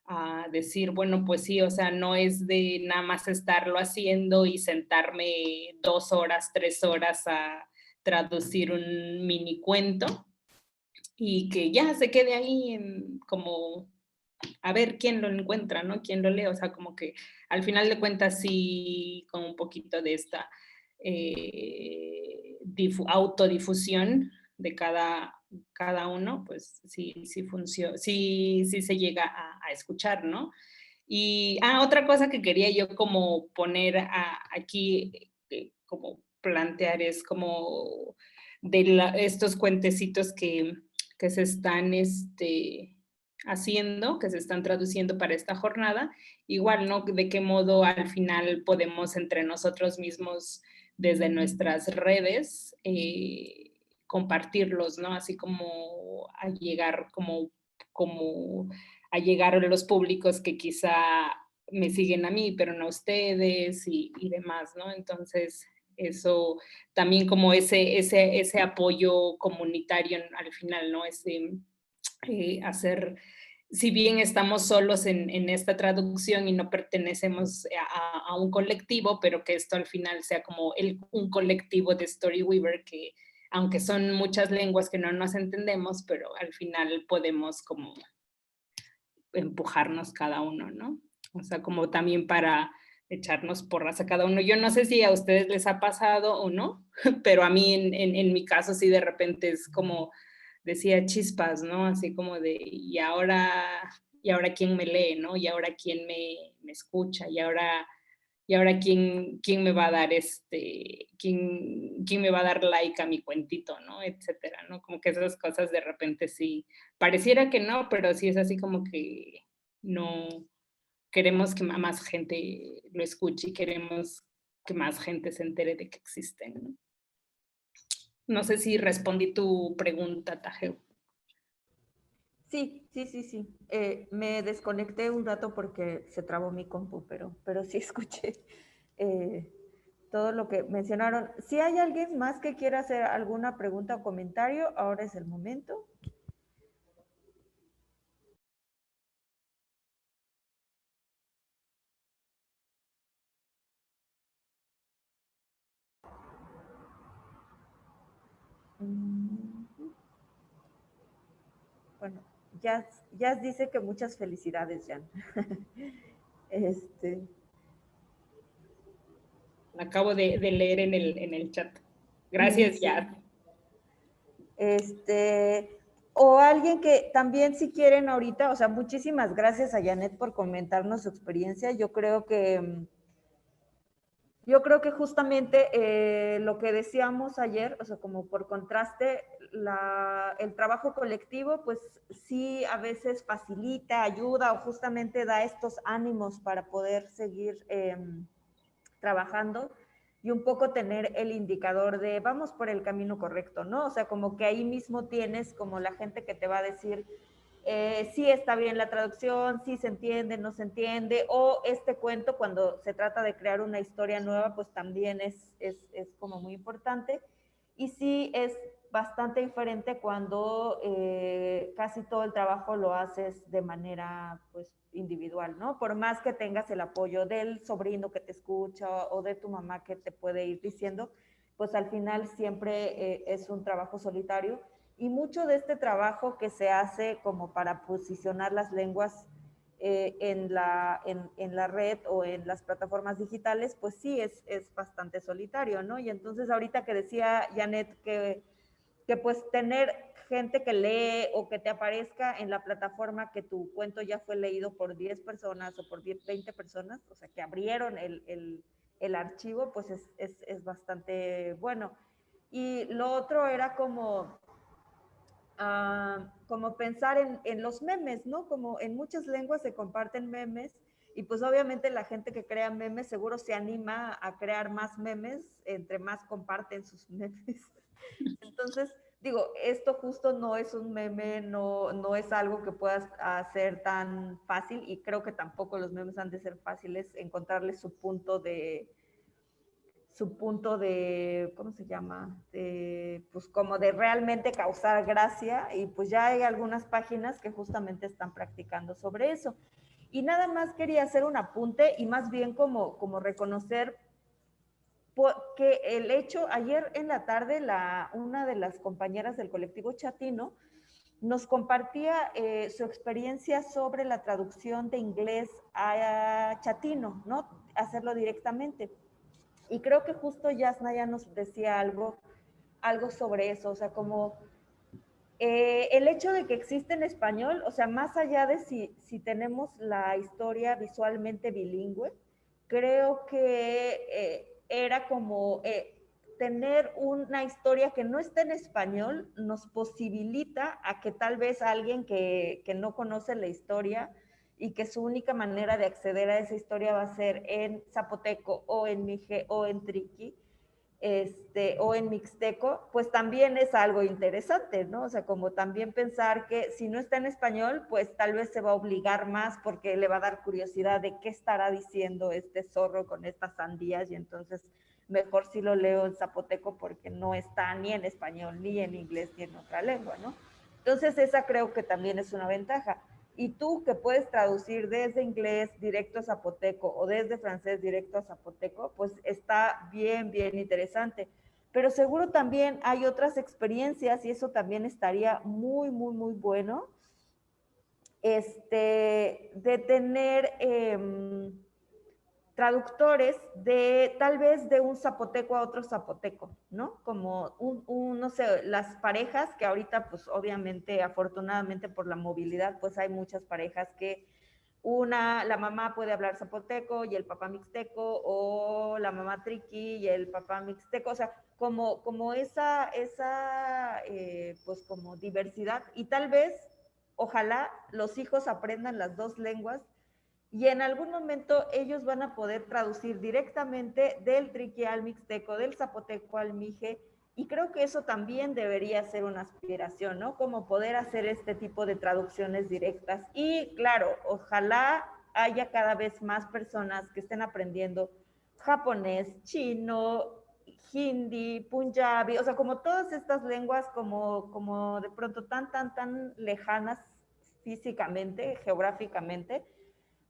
a decir, bueno, pues sí, o sea, no es de nada más estarlo haciendo y sentarme 2 horas, 3 horas a traducir un mini cuento y que ya se quede ahí como a ver quién lo encuentra, ¿no? Quién lo lee, o sea, como que al final de cuentas sí, con un poquito de esta autodifusión de cada uno, pues sí funciona, sí se llega a escuchar, ¿no? Y otra cosa que quería yo como poner aquí, como plantear es como de estos cuentecitos que se están haciendo, que se están traduciendo para esta jornada, igual, ¿no? De qué modo al final podemos entre nosotros mismos, desde nuestras redes, compartirlos, ¿no? Así como a llegar como a llegar a los públicos que quizá me siguen a mí, pero no a ustedes y demás, ¿no? Entonces, eso también como ese apoyo comunitario al final, ¿no? Hacer, si bien estamos solos en esta traducción y no pertenecemos a un colectivo, pero que esto al final sea como un colectivo de Storyweaver que, aunque son muchas lenguas que no nos entendemos, pero al final podemos como empujarnos cada uno, ¿no? O sea, como también para echarnos porras a cada uno. Yo no sé si a ustedes les ha pasado o no, pero a mí en mi caso sí de repente es como, decía chispas, ¿no? Así como de, y ahora quién me lee, ¿no? Y ahora quién me escucha, y ahora quién me va a dar quién me va a dar like a mi cuentito, ¿no? Etcétera, ¿no? Como que esas cosas de repente sí, pareciera que no, pero sí es así como que no queremos que más gente lo escuche y queremos que más gente se entere de que existen, ¿no? No sé si respondí tu pregunta, Tajeu. Sí. Me desconecté un rato porque se trabó mi compu, pero sí escuché todo lo que mencionaron. Si hay alguien más que quiera hacer alguna pregunta o comentario, ahora es el momento. Bueno, Jazz dice que muchas felicidades, Jan. Acabo de leer en el chat. Gracias, sí. Jazz. O alguien que también si quieren ahorita, o sea, muchísimas gracias a Janet por comentarnos su experiencia. Yo creo que justamente lo que decíamos ayer, o sea, como por contraste, el trabajo colectivo, pues sí a veces facilita, ayuda o justamente da estos ánimos para poder seguir trabajando y un poco tener el indicador de vamos por el camino correcto, ¿no? O sea, como que ahí mismo tienes como la gente que te va a decir sí está bien la traducción, sí se entiende, no se entiende, o este cuento cuando se trata de crear una historia nueva, pues también es como muy importante. Y sí es bastante diferente cuando casi todo el trabajo lo haces de manera pues individual, ¿no? Por más que tengas el apoyo del sobrino que te escucha o de tu mamá que te puede ir diciendo, pues al final siempre es un trabajo solitario. Y mucho de este trabajo que se hace como para posicionar las lenguas en la red o en las plataformas digitales, pues sí es bastante solitario, ¿no? Y entonces ahorita que decía Janet que pues tener gente que lee o que te aparezca en la plataforma que tu cuento ya fue leído por 10 personas o por 20 personas, o sea, que abrieron el archivo, pues es bastante bueno. Y lo otro era como pensar en los memes, ¿no? Como en muchas lenguas se comparten memes y pues obviamente la gente que crea memes seguro se anima a crear más memes entre más comparten sus memes. Entonces, digo, esto justo no es un meme, no es algo que puedas hacer tan fácil y creo que tampoco los memes han de ser fáciles encontrarle su punto de, ¿cómo se llama? Pues como de realmente causar gracia y pues ya hay algunas páginas que justamente están practicando sobre eso. Y nada más quería hacer un apunte y más bien como reconocer que el hecho, ayer en la tarde una de las compañeras del colectivo Chatino nos compartía su experiencia sobre la traducción de inglés a chatino, ¿no? Hacerlo directamente. Y creo que justo Yasna ya nos decía algo sobre eso, o sea, como el hecho de que existe en español, o sea, más allá de si tenemos la historia visualmente bilingüe, creo que era como tener una historia que no está en español nos posibilita a que tal vez alguien que no conoce la historia y que su única manera de acceder a esa historia va a ser en zapoteco o en mije o en triqui, o en mixteco, pues también es algo interesante, ¿no? O sea, como también pensar que si no está en español, pues tal vez se va a obligar más porque le va a dar curiosidad de qué estará diciendo este zorro con estas sandías y entonces mejor si lo leo en zapoteco porque no está ni en español, ni en inglés, ni en otra lengua, ¿no? Entonces esa creo que también es una ventaja. Y tú que puedes traducir desde inglés directo a zapoteco o desde francés directo a zapoteco, pues está bien, bien interesante. Pero seguro también hay otras experiencias y eso también estaría muy, muy, muy bueno. De tener traductores de tal vez de un zapoteco a otro zapoteco, ¿no? Como no sé, las parejas que ahorita pues obviamente afortunadamente por la movilidad pues hay muchas parejas que la mamá puede hablar zapoteco y el papá mixteco, o la mamá triqui y el papá mixteco, o sea, como esa pues como diversidad, y tal vez, ojalá los hijos aprendan las dos lenguas y en algún momento ellos van a poder traducir directamente del triqui al mixteco, del zapoteco al mije, y creo que eso también debería ser una aspiración, ¿no? Como poder hacer este tipo de traducciones directas. Y claro, ojalá haya cada vez más personas que estén aprendiendo japonés, chino, hindi, punjabi, o sea, como todas estas lenguas como de pronto tan lejanas físicamente, geográficamente,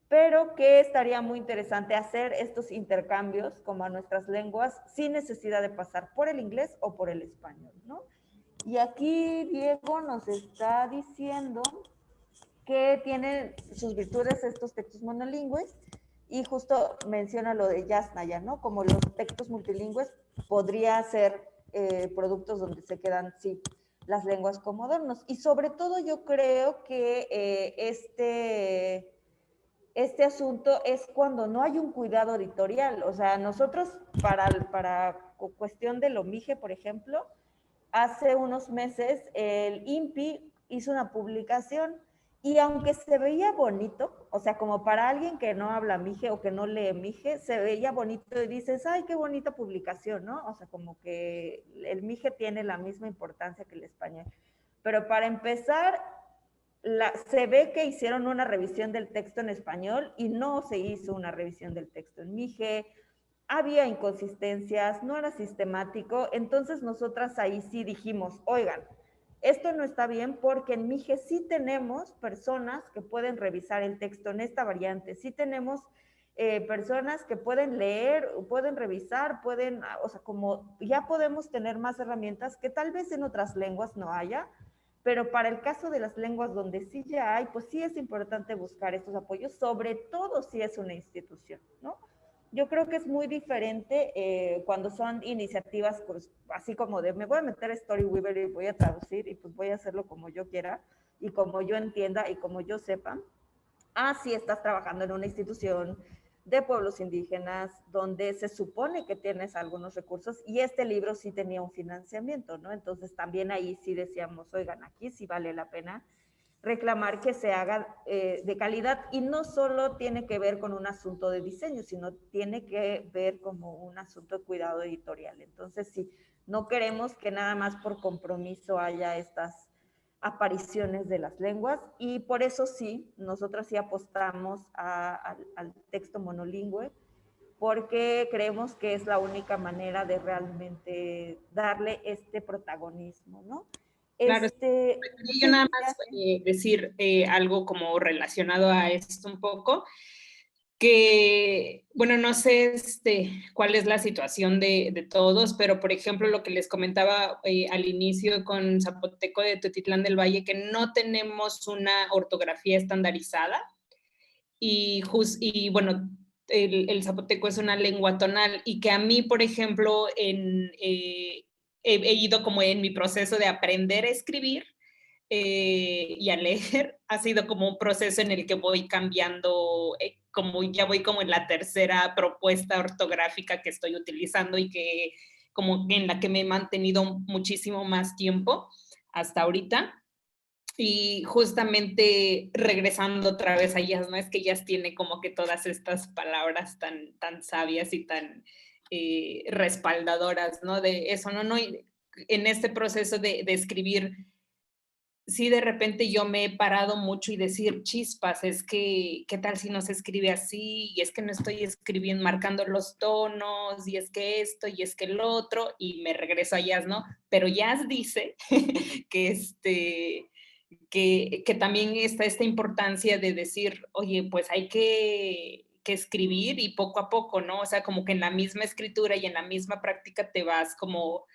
pero que estaría muy interesante hacer estos intercambios como a nuestras lenguas sin necesidad de pasar por el inglés o por el español, ¿no? Y aquí Diego nos está diciendo que tienen sus virtudes estos textos monolingües y justo menciona lo de Yasnaya, ¿no? Como los textos multilingües podría ser productos donde se quedan, sí, las lenguas como adornos. Y sobre todo yo creo que este asunto es cuando no hay un cuidado editorial. O sea, nosotros para cuestión del OMIGE, por ejemplo, hace unos meses el INPI hizo una publicación y aunque se veía bonito, o sea, como para alguien que no habla mije o que no lee mije, se veía bonito y dices, ay, qué bonita publicación, ¿no? O sea, como que el mije tiene la misma importancia que el español. Pero para empezar, se ve que hicieron una revisión del texto en español y no se hizo una revisión del texto en mije, había inconsistencias, no era sistemático, entonces nosotras ahí sí dijimos, oigan, esto no está bien porque en mije sí tenemos personas que pueden revisar el texto en esta variante, sí tenemos personas que pueden leer, pueden revisar, pueden, o sea, como ya podemos tener más herramientas que tal vez en otras lenguas no haya, pero para el caso de las lenguas donde sí ya hay, pues sí es importante buscar estos apoyos, sobre todo si es una institución, ¿no? Yo creo que es muy diferente cuando son iniciativas, pues, así como de me voy a meter a Storyweaver y voy a traducir y pues voy a hacerlo como yo quiera y como yo entienda y como yo sepa. Si estás trabajando en una institución de pueblos indígenas donde se supone que tienes algunos recursos y este libro sí tenía un financiamiento, ¿no? Entonces también ahí sí decíamos, oigan, aquí sí vale la pena reclamar que se haga de calidad y no solo tiene que ver con un asunto de diseño, sino tiene que ver como un asunto de cuidado editorial. Entonces, sí, no queremos que nada más por compromiso haya estas apariciones de las lenguas y por eso sí, nosotros sí apostamos al texto monolingüe porque creemos que es la única manera de realmente darle este protagonismo, ¿no? Claro, yo Sí, nada más decir algo como relacionado a esto un poco. que, bueno, no sé cuál es la situación de todos, pero por ejemplo, lo que les comentaba al inicio con Zapoteco de Teotitlán del Valle, que no tenemos una ortografía estandarizada y bueno, el zapoteco es una lengua tonal y que a mí, por ejemplo, he ido como en mi proceso de aprender a escribir y a leer, ha sido como un proceso en el que voy cambiando, como ya voy como en la tercera propuesta ortográfica que estoy utilizando y que como en la que me he mantenido muchísimo más tiempo hasta ahorita. Y justamente regresando otra vez a ellas, ¿no? Es que ellas tienen como que todas estas palabras tan sabias y tan respaldadoras, ¿no? De eso, ¿no? En este proceso de escribir, sí de repente yo me he parado mucho y decir, chispas, es que, ¿qué tal si no se escribe así? Y es que no estoy escribiendo, marcando los tonos, y es que esto, y es que el otro, y me regreso a Jazz, ¿no? Pero Jazz dice que que también está esta importancia de decir, oye, pues hay que escribir y poco a poco, ¿no? O sea, como que en la misma escritura y en la misma práctica te vas como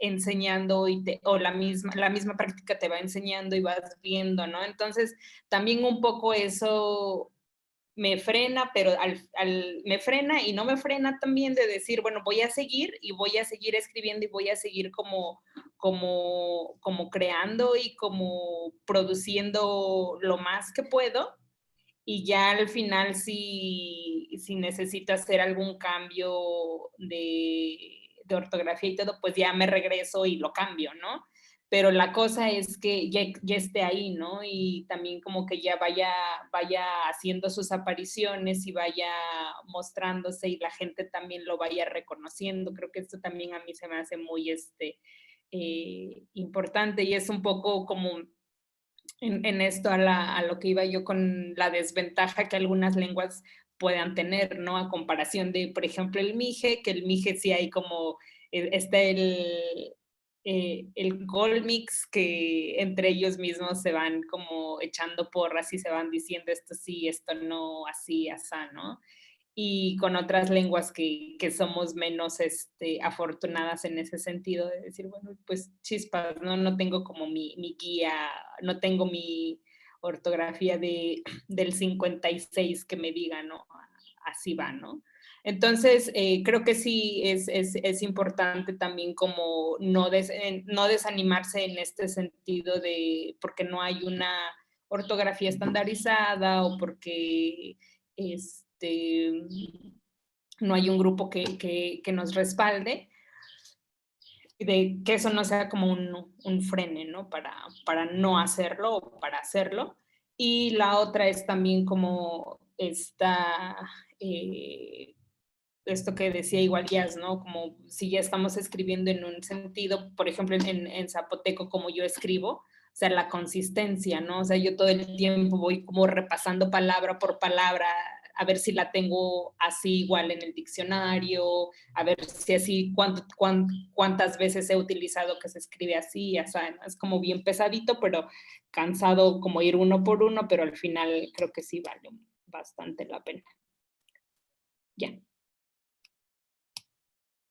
enseñando o la misma práctica te va enseñando y vas viendo, ¿no? Entonces, también un poco eso me frena, pero me frena y no me frena también de decir, bueno, voy a seguir y voy a seguir escribiendo y voy a seguir como creando y como produciendo lo más que puedo. Y ya al final, si necesito hacer algún cambio de ortografía y todo, pues ya me regreso y lo cambio, ¿no? Pero la cosa es que ya esté ahí, ¿no? Y también como que ya vaya haciendo sus apariciones y vaya mostrándose y la gente también lo vaya reconociendo. Creo que esto también a mí se me hace muy importante y es un poco como en esto a lo que iba yo con la desventaja que algunas lenguas puedan tener, ¿no? A comparación de, por ejemplo, el mije, que el mije sí hay como, está el Golmix, que entre ellos mismos se van como echando porras y se van diciendo esto sí, esto no, así, asá, ¿no? Y con otras lenguas que somos menos afortunadas en ese sentido de decir, bueno, pues chispas, no tengo como mi guía, no tengo mi ortografía del 56 que me diga, ¿no? Así va, ¿no? Entonces, creo que sí es importante también como no desanimarse en este sentido de porque no hay una ortografía estandarizada o porque no hay un grupo que nos respalde, de que eso no sea como un frene, ¿no? Para no hacerlo o para hacerlo. Y la otra es también como esto que decía igual Jazz, ¿no? Como si ya estamos escribiendo en un sentido, por ejemplo, en zapoteco como yo escribo, o sea, la consistencia, ¿no? O sea, yo todo el tiempo voy como repasando palabra por palabra, a ver si la tengo así igual en el diccionario, a ver si así, cuántas veces he utilizado que se escribe así, o sea, es como bien pesadito, pero cansado como ir uno por uno, pero al final creo que sí vale bastante la pena. Ya.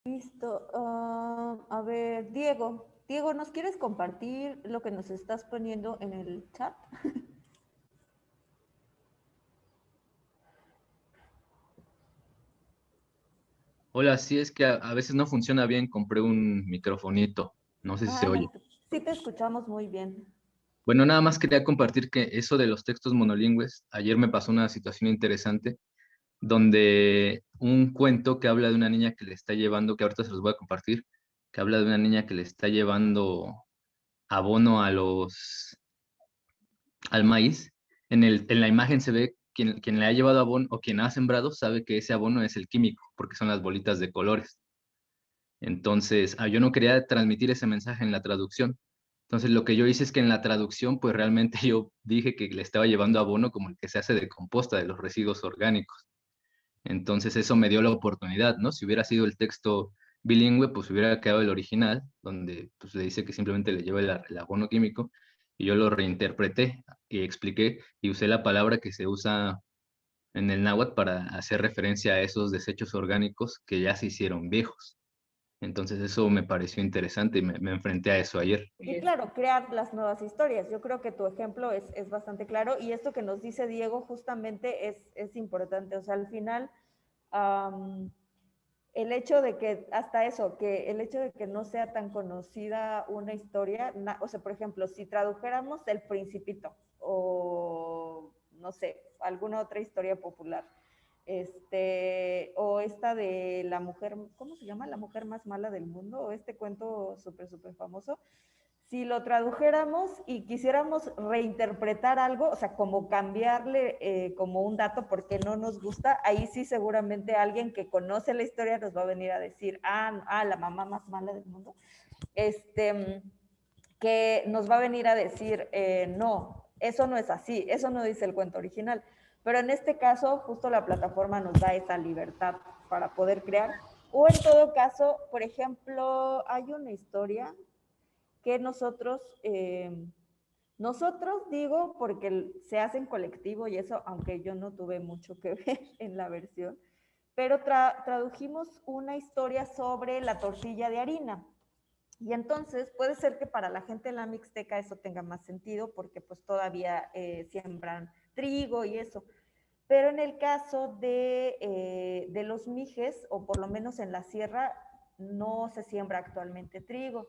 Listo. A ver, Diego. Diego, ¿nos quieres compartir lo que nos estás poniendo en el chat? Hola, sí es que a veces no funciona bien, compré un microfonito, no sé si se oye. Sí te escuchamos muy bien. Bueno, nada más quería compartir que eso de los textos monolingües, ayer me pasó una situación interesante donde un cuento que habla de una niña que le está llevando, que ahorita se los voy a compartir, que habla de una niña que le está llevando abono al maíz. En la imagen se ve quien le ha llevado abono o quien ha sembrado sabe que ese abono es el químico, porque son las bolitas de colores. Entonces, yo no quería transmitir ese mensaje en la traducción. Entonces, lo que yo hice es que en la traducción, pues realmente yo dije que le estaba llevando abono como el que se hace de composta de los residuos orgánicos. Entonces, eso me dio la oportunidad, ¿no? Si hubiera sido el texto bilingüe, pues hubiera quedado el original, donde pues, le dice que simplemente le lleva el abono químico, y yo lo reinterpreté y expliqué y usé la palabra que se usa en el náhuatl para hacer referencia a esos desechos orgánicos que ya se hicieron viejos. Entonces eso me pareció interesante y me enfrenté a eso ayer. Y claro, crear las nuevas historias. Yo creo que tu ejemplo es bastante claro y esto que nos dice Diego justamente es importante. O sea, al final, el hecho de que, hasta eso, que el hecho de que no sea tan conocida una historia, o sea, por ejemplo, si tradujéramos El Principito o, no sé, alguna otra historia popular, o esta de la mujer, ¿cómo se llama? La mujer más mala del mundo, o este cuento súper famoso. Si lo tradujéramos y quisiéramos reinterpretar algo, o sea, como cambiarle como un dato porque no nos gusta, ahí sí seguramente alguien que conoce la historia nos va a venir a decir, la mamá más mala del mundo, que nos va a venir a decir, no, eso no es así, eso no dice el cuento original. Pero en este caso, justo la plataforma nos da esa libertad para poder crear. O en todo caso, por ejemplo, hay una historia que nosotros digo porque se hace en colectivo y eso, aunque yo no tuve mucho que ver en la versión, pero tradujimos una historia sobre la tortilla de harina. Y entonces puede ser que para la gente de la Mixteca eso tenga más sentido porque pues todavía siembran trigo y eso. Pero en el caso de los mijes, o por lo menos en la sierra, no se siembra actualmente trigo.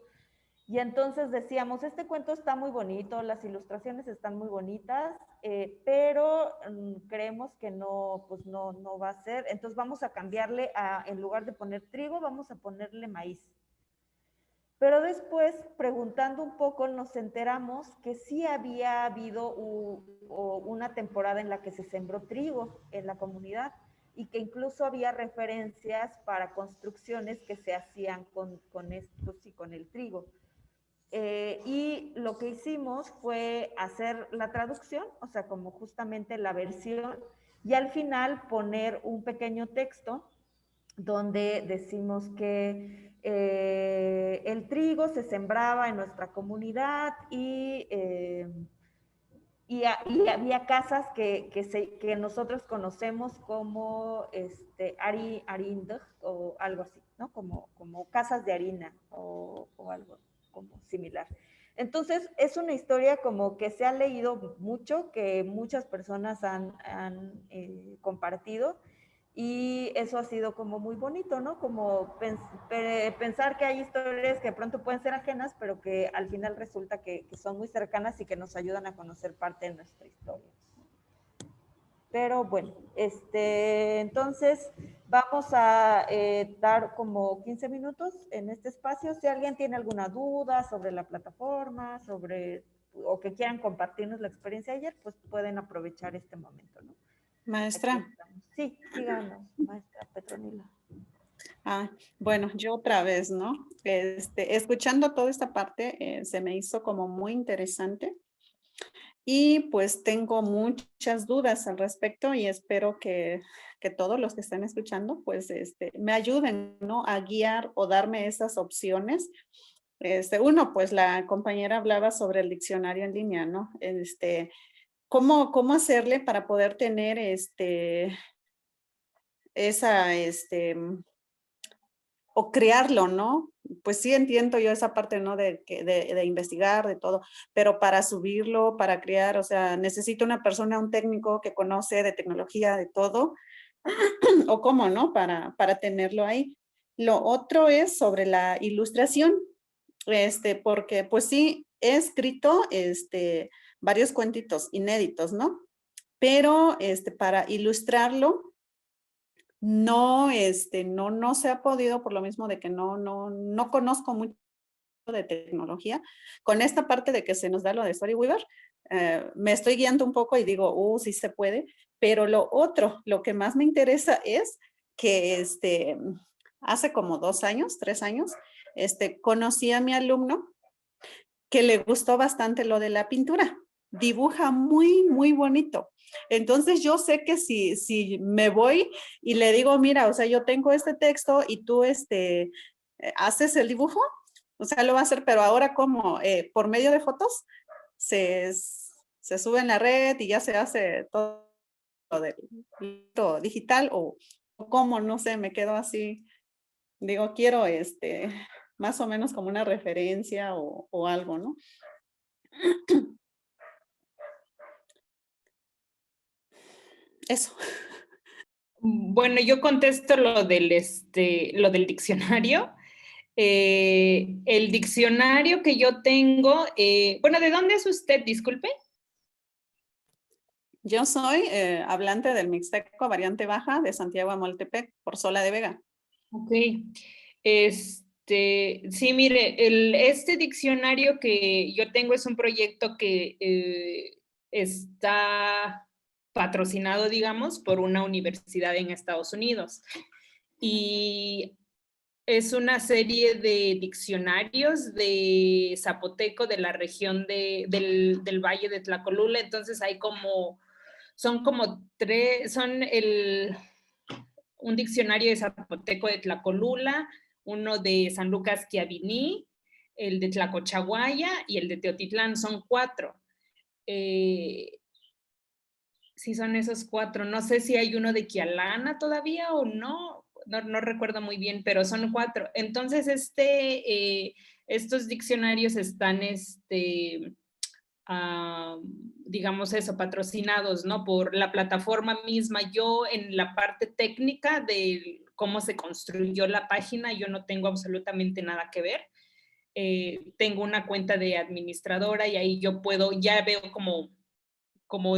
Y entonces decíamos, este cuento está muy bonito, las ilustraciones están muy bonitas, pero creemos que no, pues no va a ser. Entonces vamos a cambiarle, en lugar de poner trigo, vamos a ponerle maíz. Pero después, preguntando un poco, nos enteramos que sí había habido una temporada en la que se sembró trigo en la comunidad y que incluso había referencias para construcciones que se hacían con el trigo. Y lo que hicimos fue hacer la traducción, o sea, como justamente la versión, y al final poner un pequeño texto donde decimos que el trigo se sembraba en nuestra comunidad y había casas que nosotros conocemos como Arindj o algo así, ¿no? Como casas de harina o algo como similar. Entonces, es una historia como que se ha leído mucho, que muchas personas han compartido, y eso ha sido como muy bonito, ¿no? Como pensar que hay historias que de pronto pueden ser ajenas, pero que al final resulta que son muy cercanas y que nos ayudan a conocer parte de nuestra historia. Pero bueno, entonces vamos a dar como 15 minutos en este espacio. Si alguien tiene alguna duda sobre la plataforma, o que quieran compartirnos la experiencia de ayer, pues pueden aprovechar este momento, ¿no? Maestra. Sí, díganos, maestra Petronila. Bueno, yo otra vez, ¿no? Escuchando toda esta parte, se me hizo como muy interesante. Y pues tengo muchas dudas al respecto y espero que todos los que estén escuchando, pues me ayuden, ¿no? A guiar o darme esas opciones. Uno, pues la compañera hablaba sobre el diccionario en línea, ¿no? ¿Cómo hacerle para poder tener o crearlo, ¿no? Pues sí entiendo yo esa parte, ¿no? De investigar, de todo, pero para subirlo, para crear, o sea, necesito una persona, un técnico que conoce de tecnología, de todo, o cómo, ¿no? Para tenerlo ahí. Lo otro es sobre la ilustración, porque pues sí, he escrito varios cuentitos inéditos, ¿no? Pero para ilustrarlo, no se ha podido por lo mismo de que no conozco mucho de tecnología. Con esta parte de que se nos da lo de Storyweaver, me estoy guiando un poco y digo, sí se puede, pero lo que más me interesa es que hace como 2 años, 3 años, conocí a mi alumno que le gustó bastante lo de la pintura. Dibuja muy, muy bonito. Entonces yo sé que si me voy y le digo, mira, o sea, yo tengo este texto y tú haces el dibujo, o sea, lo va a hacer, pero ahora como por medio de fotos se sube en la red y ya se hace todo del libro digital o cómo, no sé, me quedo así. Digo, quiero más o menos como una referencia o algo, ¿no? Eso. Bueno, yo contesto lo del diccionario. El diccionario que yo tengo, bueno, ¿de dónde es usted? Disculpe. Yo soy hablante del Mixteco variante baja de Santiago Amoltepec, por Sola de Vega. Ok. Sí, mire, este diccionario que yo tengo es un proyecto que está patrocinado, digamos, por una universidad en Estados Unidos. Y es una serie de diccionarios de zapoteco de la región del Valle de Tlacolula. Entonces hay son como tres, un diccionario de zapoteco de Tlacolula, uno de San Lucas Quiabiní, el de Tlacochaguaya y el de Teotitlán. Son 4. Sí, son esos 4. No sé si hay uno de Quialana todavía o no. No recuerdo muy bien, pero son 4. Entonces, estos diccionarios están, digamos eso, patrocinados, ¿no? Por la plataforma misma. Yo en la parte técnica de cómo se construyó la página, yo no tengo absolutamente nada que ver. Tengo una cuenta de administradora y ahí yo ya veo como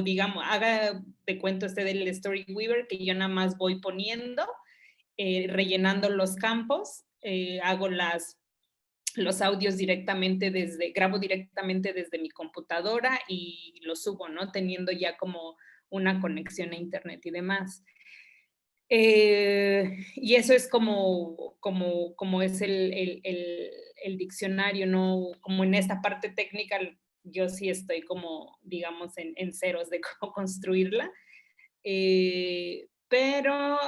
digamos, haga de cuento del Storyweaver, que yo nada más voy poniendo, rellenando los campos, hago los audios grabo directamente desde mi computadora y los subo, ¿no? Teniendo ya como una conexión a internet y demás. Y eso es como es el diccionario, ¿no? Como en esta parte técnica, yo sí estoy como, digamos, en ceros de cómo construirla. Pero,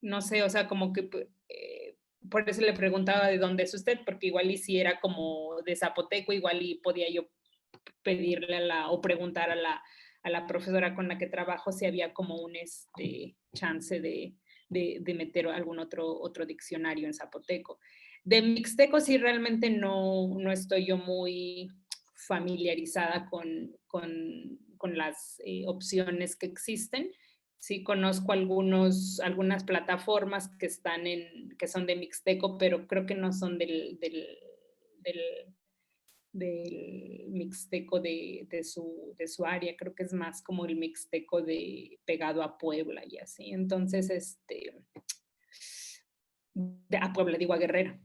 no sé, o sea, como que por eso le preguntaba de dónde es usted, porque igual y si era como de zapoteco, igual y podía yo pedirle o preguntar a la profesora con la que trabajo si había como un chance de meter algún otro diccionario en zapoteco. De mixteco sí realmente no estoy yo muy familiarizada con las opciones que existen. Sí conozco algunas plataformas que son de mixteco, pero creo que no son del mixteco de su área. Creo que es más como el mixteco pegado a Puebla y así. Entonces, a Puebla, digo a Guerrero.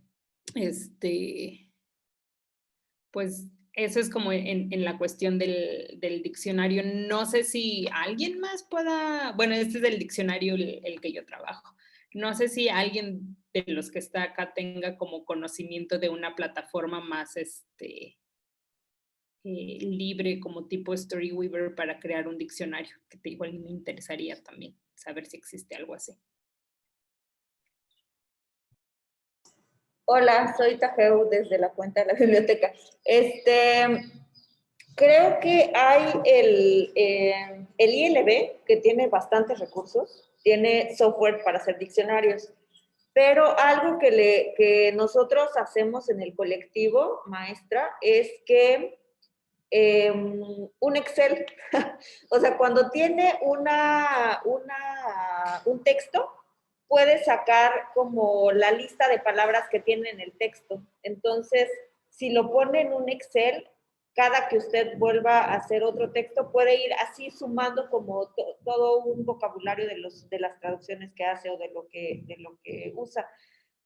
Pues eso es como en la cuestión del diccionario. No sé si alguien más bueno, este es el diccionario el que yo trabajo. No sé si alguien de los que está acá tenga como conocimiento de una plataforma más libre como tipo Storyweaver para crear un diccionario, que igual me interesaría también saber si existe algo así. Hola, soy Tajeu desde la cuenta de la biblioteca. Creo que hay el ILB, que tiene bastantes recursos, tiene software para hacer diccionarios, pero algo que nosotros hacemos en el colectivo, maestra, es que un Excel, o sea, cuando tiene un texto, puede sacar como la lista de palabras que tiene en el texto. Entonces, si lo pone en un Excel, cada que usted vuelva a hacer otro texto, puede ir así sumando como todo un vocabulario de las traducciones que hace o de lo que usa.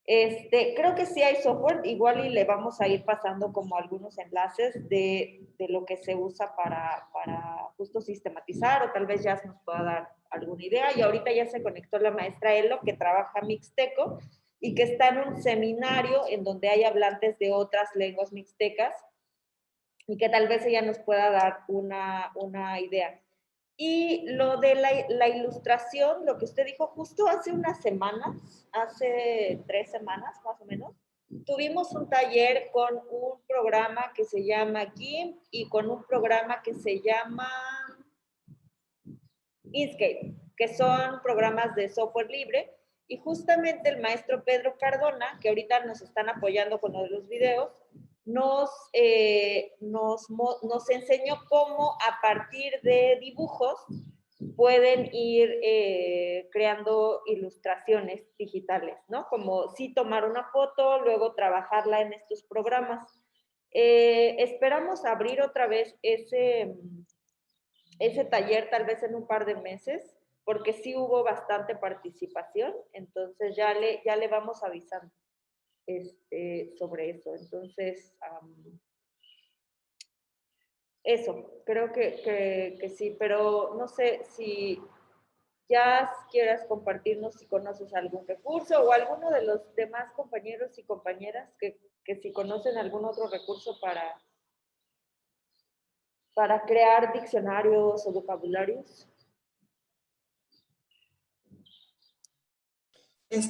Creo que sí hay software, igual y le vamos a ir pasando como algunos enlaces de lo que se usa para justo sistematizar, o tal vez ya nos pueda dar alguna idea. Y ahorita ya se conectó la maestra Elo, que trabaja mixteco y que está en un seminario en donde hay hablantes de otras lenguas mixtecas y que tal vez ella nos pueda dar una idea. Y lo de la ilustración, lo que usted dijo, justo hace unas semanas, hace 3 semanas más o menos, tuvimos un taller con un programa que se llama GIMP y con un programa que se llama Inkscape, que son programas de software libre. Y justamente el maestro Pedro Cardona, que ahorita nos están apoyando con lo de los videos, nos enseñó cómo a partir de dibujos pueden ir creando ilustraciones digitales, ¿no? Como sí tomar una foto, luego trabajarla en estos programas. Esperamos abrir otra vez ese taller tal vez en un par de meses, porque sí hubo bastante participación, entonces ya le vamos avisando sobre eso. Entonces, eso, creo que sí, pero no sé si ya quieras compartirnos si conoces algún recurso o alguno de los demás compañeros y compañeras que si conocen algún otro recurso para crear diccionarios o vocabularios.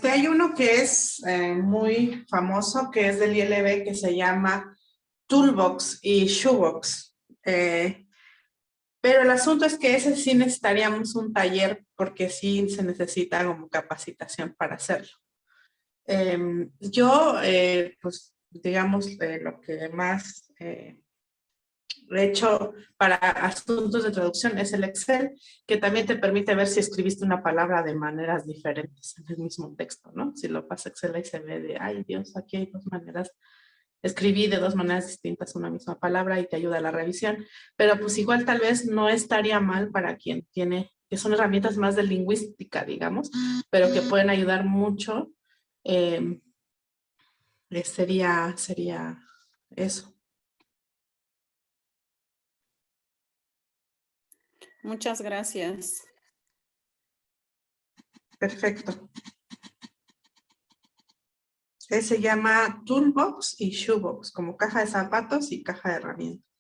Hay uno que es muy famoso, que es del ILB, que se llama Toolbox y Shoebox. Pero el asunto es que ese sí necesitaríamos un taller, porque sí se necesita como capacitación para hacerlo. Yo, pues, digamos, lo que más he hecho para asuntos de traducción es el Excel, que también te permite ver si escribiste una palabra de maneras diferentes en el mismo texto, ¿no? Si lo pasa Excel ahí se ve de, ay Dios, aquí hay dos maneras, escribí de dos maneras distintas una misma palabra y te ayuda a la revisión, pero pues igual tal vez no estaría mal para quien tiene, que son herramientas más de lingüística, digamos, pero que pueden ayudar mucho. Sería eso. Muchas gracias. Perfecto. Se llama Toolbox y Shoebox, como caja de zapatos y caja de herramientas.